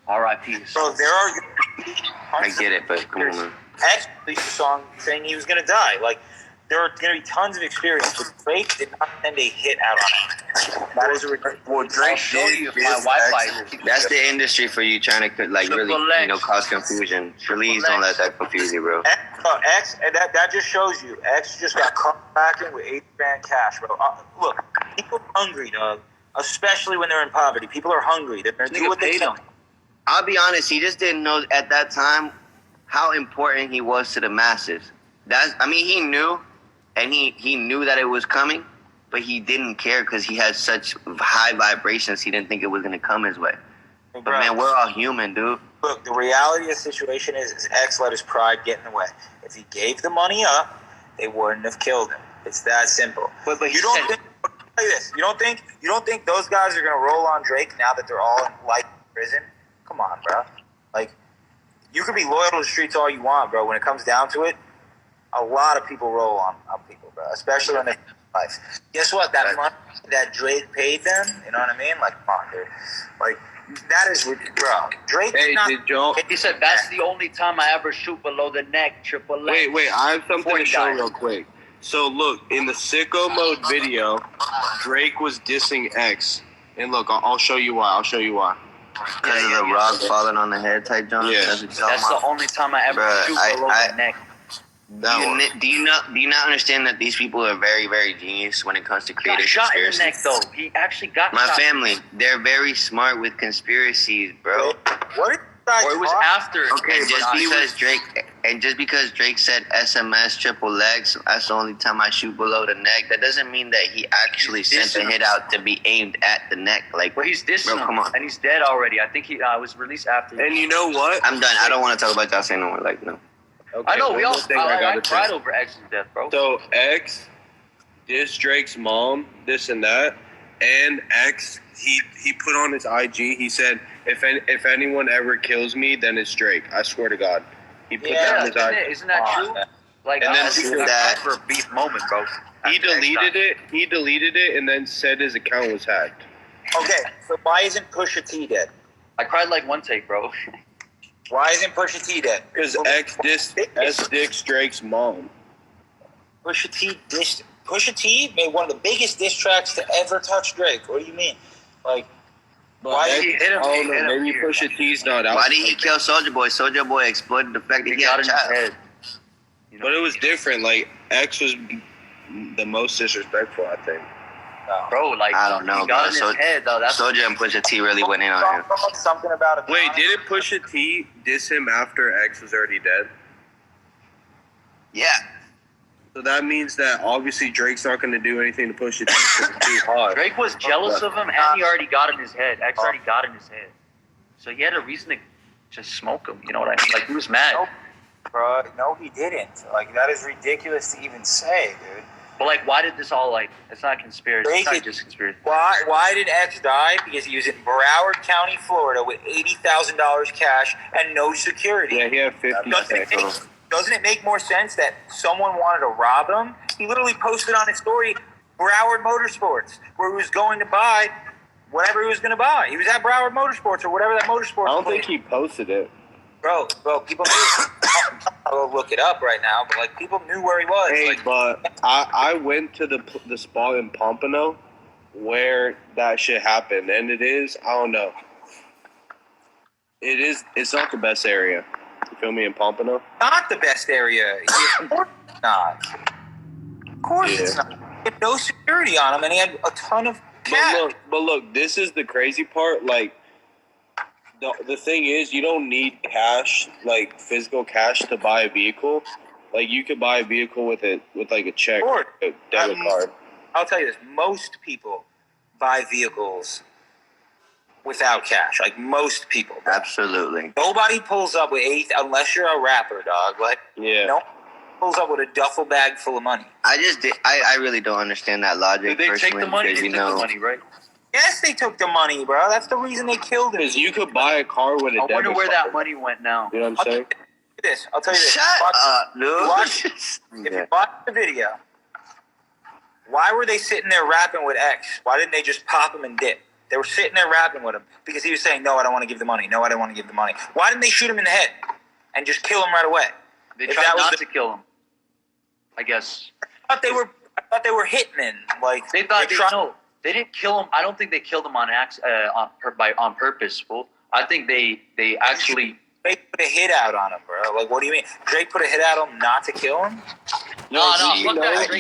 R.I.P. So there are. I get it, but come on, man. X released a song saying he was going to die. Like, there are going to be tons of experience, but Drake did not send a hit out on it. That is a Well, Drake showed you if my Wi-Fi. That's the industry for you trying to like really, cause confusion. Please don't let that confuse you, bro. X, and that just shows you. X just got caught back in with $8,000 cash, bro. Look, people are hungry, dog. Especially when they're in poverty. People are hungry. They're going to do what they can. I'll be honest, he just didn't know at that time how important he was to the masses. He knew, and he knew that it was coming, but he didn't care because he had such high vibrations. He didn't think it was going to come his way. But man, we're all human, dude. Look, the reality of the situation is X let his pride get in the way. If he gave the money up, they wouldn't have killed him. It's that simple. But you don't think this. You don't think those guys are gonna roll on Drake now that they're all in prison? Come on, bro. Like, you can be loyal to the streets all you want, bro. When it comes down to it, a lot of people roll on people, bro. Especially when they're in life. Guess what? That money that Drake paid them, you know what I mean? Like, come on, dude. Like, that is, bro. Drake did not. He said that's the only time I ever shoot below the neck. Triple X. Wait, I have something to show real quick. So look, in the Sicko Mode video, Drake was dissing X, and look, I'll show you why. Because of the rock falling on the head type, John. Yeah. That's the only time I ever shoot below the neck. Do you not understand that these people are very, very genius when it comes to creating Got shot in the conspiracies? neck though. He actually got My shot. family, they're very smart with conspiracies, bro. What? Or it was after. Okay, just because Drake said SMS triple X, that's the only time I shoot below the neck. That doesn't mean that he actually sent a hit out to be aimed at the neck. Like, well, he's dissing him, come on. and he's dead already. I think he was released after. And you know what? I'm done. I don't want to talk about y'all saying no more. Like, no. Okay, I know we all. I I cried over X's death, bro. So X dissed Drake's mom, this and that, and X he put on his IG. He said, if anyone ever kills me, then it's Drake. I swear to God. He put that on his IG. Isn't that true? Like, and then that for a beef moment, bro. He deleted it, and then said his account was hacked. Okay, so why isn't Pusha T dead? I cried like one take, bro. Why isn't Pusha T dead? Because X dissed Drake's mom. Pusha T made one of the biggest diss tracks to ever touch Drake. What do you mean? Like, why did he hit him? Oh no, maybe Pusha T's not out. Why did he kill Soulja Boy? Soulja Boy exploited the fact that he had a child. Head. But it was different. Like, X was the most disrespectful, I think. Bro, like, I don't know, he got bro. in his head, though. That's Soulja and Pusha T really went in on him. Something about it. Wait, didn't Pusha T diss him after X was already dead? Yeah. So that means that obviously Drake's not going to do anything to push it too hard. Drake was jealous of him, and he already got in his head. X already got in his head. So he had a reason to just smoke him. You know what I mean? Like, he was mad. Nope, bro. No, he didn't. Like, that is ridiculous to even say, dude. But, like, why did this all, like, it's not conspiracy. It's not just conspiracy. Why did X die? Because he was in Broward County, Florida with $80,000 cash and no security. Yeah, he had 50 seconds. Doesn't it make more sense that someone wanted to rob him? He literally posted on his story, Broward Motorsports, where he was going to buy whatever he was going to buy. He was at Broward Motorsports or whatever that motorsports I don't think he posted it. Bro, people knew. I'll look it up right now, but, like, people knew where he was. Hey, like, but I went to the spot in Pompano where that shit happened, and it is, I don't know. It's not the best area. You feel me, in Pompano? Not the best area. Of course it's not. Of course it's not. He had no security on him, and he had a ton of cash. But look, this is the crazy part. Like, the thing is, you don't need cash, like physical cash, to buy a vehicle. Like, you could buy a vehicle with like a check, or a debit card. I'll tell you this: most people buy vehicles without cash. Like, most people. Absolutely. Nobody pulls up with unless you're a rapper, dog. Like, yeah. No one pulls up with a duffel bag full of money. I really don't understand that logic. Did they take the money? Because, They took the money, right? Yes, they took the money, bro. That's the reason they killed him. Because you could buy a car with a debit card. I wonder where that money went now. You know what I'm saying? I'll tell you this. Shut up, dude. If you watch the video, why were they sitting there rapping with X? Why didn't they just pop him and dip? They were sitting there rapping with him because he was saying, no, I don't want to give the money. No, I don't want to give the money. Why didn't they shoot him in the head and just kill him right away? They tried not to kill him, I guess. I thought they were hitmen. Like, they didn't kill him. I don't think they killed him on purpose, fool. I think they actually... Drake put a hit out on him, bro. Like, what do you mean? Drake put a hit out on him not to kill him? No.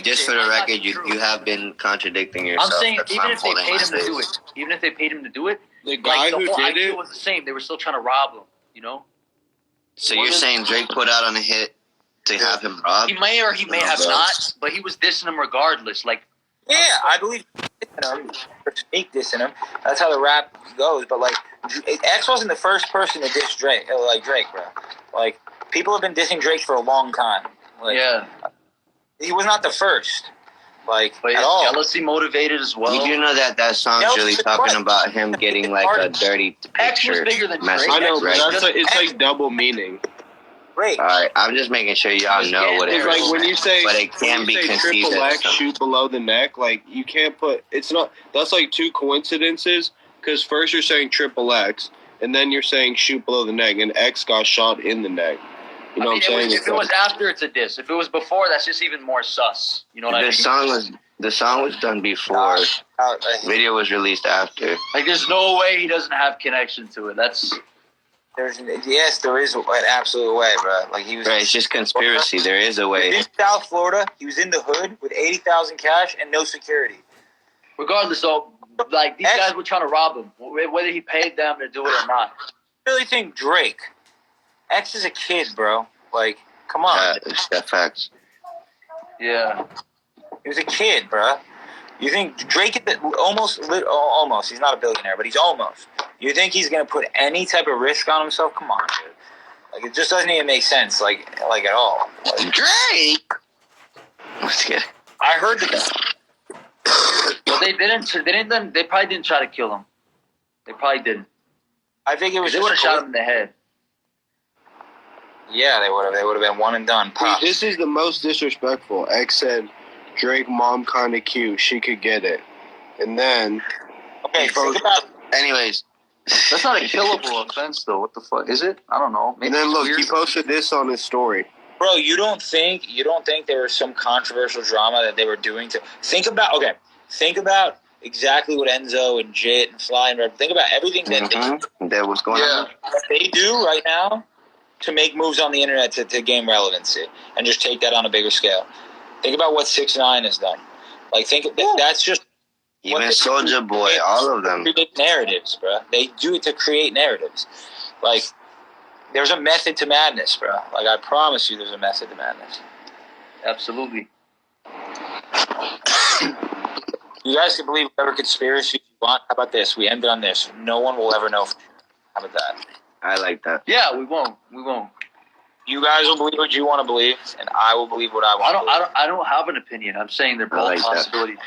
Just for the record, you have been contradicting yourself. I'm saying even if they paid him to do it, the guy who did it was the same. They were still trying to rob him, you know? So you're saying Drake put out on a hit to have him robbed? He may or he may have not, but he was dissing him regardless. Like, yeah, I believe Drake dissing him. That's how the rap goes. But, like, X wasn't the first person to diss Drake, bro. Like, people have been dissing Drake for a long time. Like, yeah. He was not the first. Like, but at all. Jealousy motivated as well. You do know that song's really talking about him getting, like, a dirty picture. X was bigger than Drake. I know, right? but it's like double meaning. Great. All right, I'm just making sure y'all know what it is. It's like when you say, but it can be conceived triple as X shoot below the neck, like, you can't put, it's not, that's like two coincidences, because first you're saying triple X, and then you're saying shoot below the neck, and X got shot in the neck. You know what I'm saying? If it was after, it's a diss. If it was before, that's just even more sus. You know what I mean? The song was done before. Video was released after. Like, there's no way he doesn't have connection to it. Yes, there is an absolute way, bro. Like, he was. Right, it's just conspiracy. There is a way. In South Florida, he was in the hood with $80,000 cash and no security. Regardless, though, like, these guys were trying to rob him, whether he paid them to do it or not. I really think Drake. X is a kid, bro. Like, come on. That's facts. Yeah. He was a kid, bro. You think Drake is almost, he's not a billionaire, but he's almost. You think he's going to put any type of risk on himself? Come on, dude. Like, it just doesn't even make sense, like at all. Like, Drake! Let's get it. I heard that. But they probably didn't try to kill him. They probably didn't. I think it was they would have shot him in the head. Yeah, they would have. They would have been one and done. Pop. This is the most disrespectful. X said, Drake mom kind of cute. She could get it. And then... Okay, think about... Anyways. That's not a killable offense, though. What the fuck? Is it? I don't know. Maybe. And then look, he posted this on his story. Bro, you don't think there was some controversial drama that they were doing to... Think about exactly what Enzo and Jit and Fly and Red... Think about everything that was going on. What they do right now to make moves on the internet to gain relevancy and just take that on a bigger scale. Think about what 6ix9ine has done. Like, that's just... Even Soulja Boy, all of them. Create narratives, bro. They do it to create narratives. Like, there's a method to madness, bro. Like, I promise you there's a method to madness. Absolutely. You guys can believe whatever conspiracy you want. How about this? We end it on this. No one will ever know. How about that? I like that. Yeah, we won't. We won't. You guys will believe what you want to believe, and I will believe what I want to believe. I don't have an opinion. I'm saying they're both like possibilities.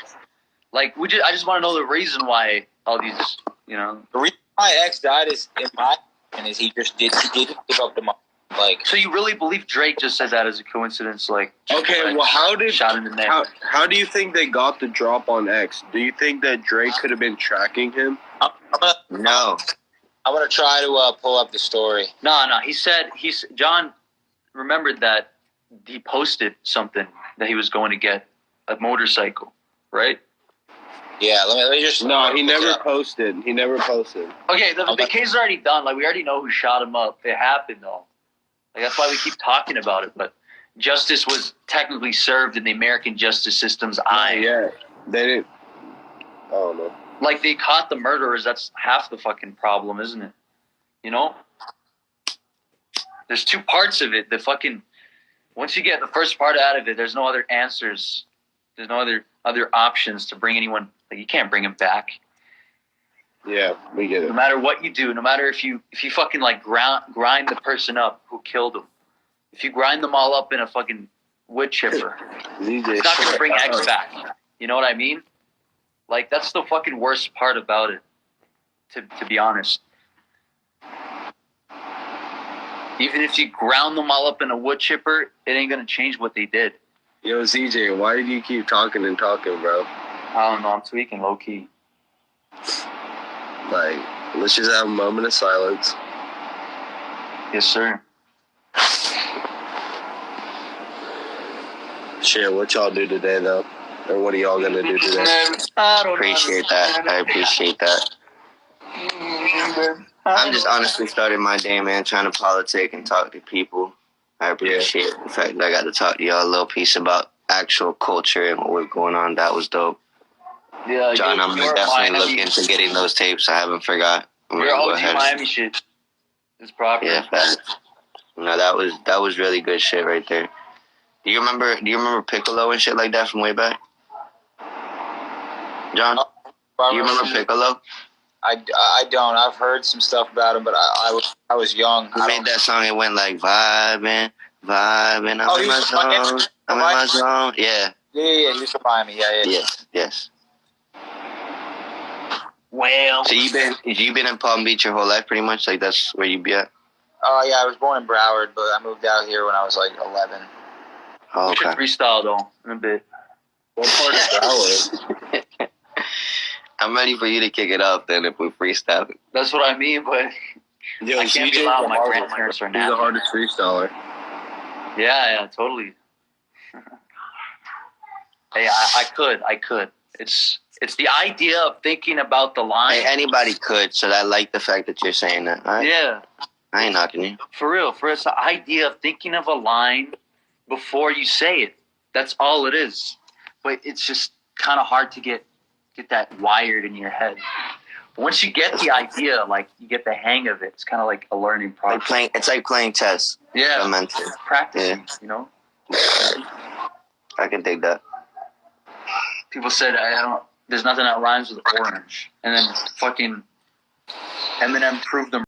Like I just want to know the reason why all these, The reason why X died is, in my opinion, is he didn't give up the money. Like, so you really believe Drake just said that as a coincidence? Like, okay, well, how do you think they got the drop on X? Do you think that Drake could have been tracking him? No. I'm gonna try to pull up the story. No. John remembered that he posted something that he was going to get a motorcycle, right? Yeah, let me just. No, he never posted. He never posted. Okay, the case is already done. Like, we already know who shot him up. It happened, though. Like, that's why we keep talking about it. But justice was technically served in the American justice system's eye. Yeah, they didn't. I don't know. Like, they caught the murderers. That's half the fucking problem, isn't it? You know? There's two parts of it. Once you get the first part out of it, there's no other answers. There's no other options to bring anyone. Like, you can't bring him back. Yeah, we get it. No matter what you do, no matter if you fucking like grind the person up who killed him, if you grind them all up in a fucking wood chipper, it's not gonna bring X back. You know what I mean? Like, that's the fucking worst part about it. To be honest, even if you ground them all up in a wood chipper, it ain't gonna change what they did. Yo, CJ, why do you keep talking and talking, bro? I don't know. I'm tweaking low key. Like, let's just have a moment of silence. Yes, sir. Shit, what y'all do today, though? Or what are y'all gonna do today? I appreciate that. I'm just honestly starting my day, man, trying to politic and talk to people. I appreciate the fact that I got to talk to y'all a little piece about actual culture and what was going on. That was dope. Yeah, John, I'm gonna definitely look into getting those tapes. I haven't forgot. Your OG Miami shit is proper. Yeah, facts. No, that was really good shit right there. Do you remember Piccolo and shit like that from way back? John, do you remember Piccolo? I don't. I've heard some stuff about him, but I was young. He made that song. It went like vibing. I'm in my zone. I'm in my zone. Yeah. Yeah. He was from Miami. Yeah. Yes. Well, so you've been in Palm Beach your whole life, pretty much. Like, that's where you be at. Oh yeah, I was born in Broward, but I moved out here when I was like 11. Oh, we should freestyle though in a bit. What part of Broward? I'm ready for you to kick it off then if we freestyle. That's what I mean, but yo, I can't be loud. My grandparents are now. He's the hardest freestyler. Yeah, totally. Hey, I could. It's the idea of thinking about the line. Hey, anybody could, so I like the fact that you're saying that. All right? Yeah. I ain't knocking you. For real. It's the idea of thinking of a line before you say it. That's all it is. But it's just kind of hard to get that wired in your head. Once you get the idea, like, you get the hang of it, it's kind of like a learning process. It's like playing chess. Yeah. Mentally. Practicing, you know? I can dig that. People said, there's nothing that rhymes with orange. And then fucking Eminem proved them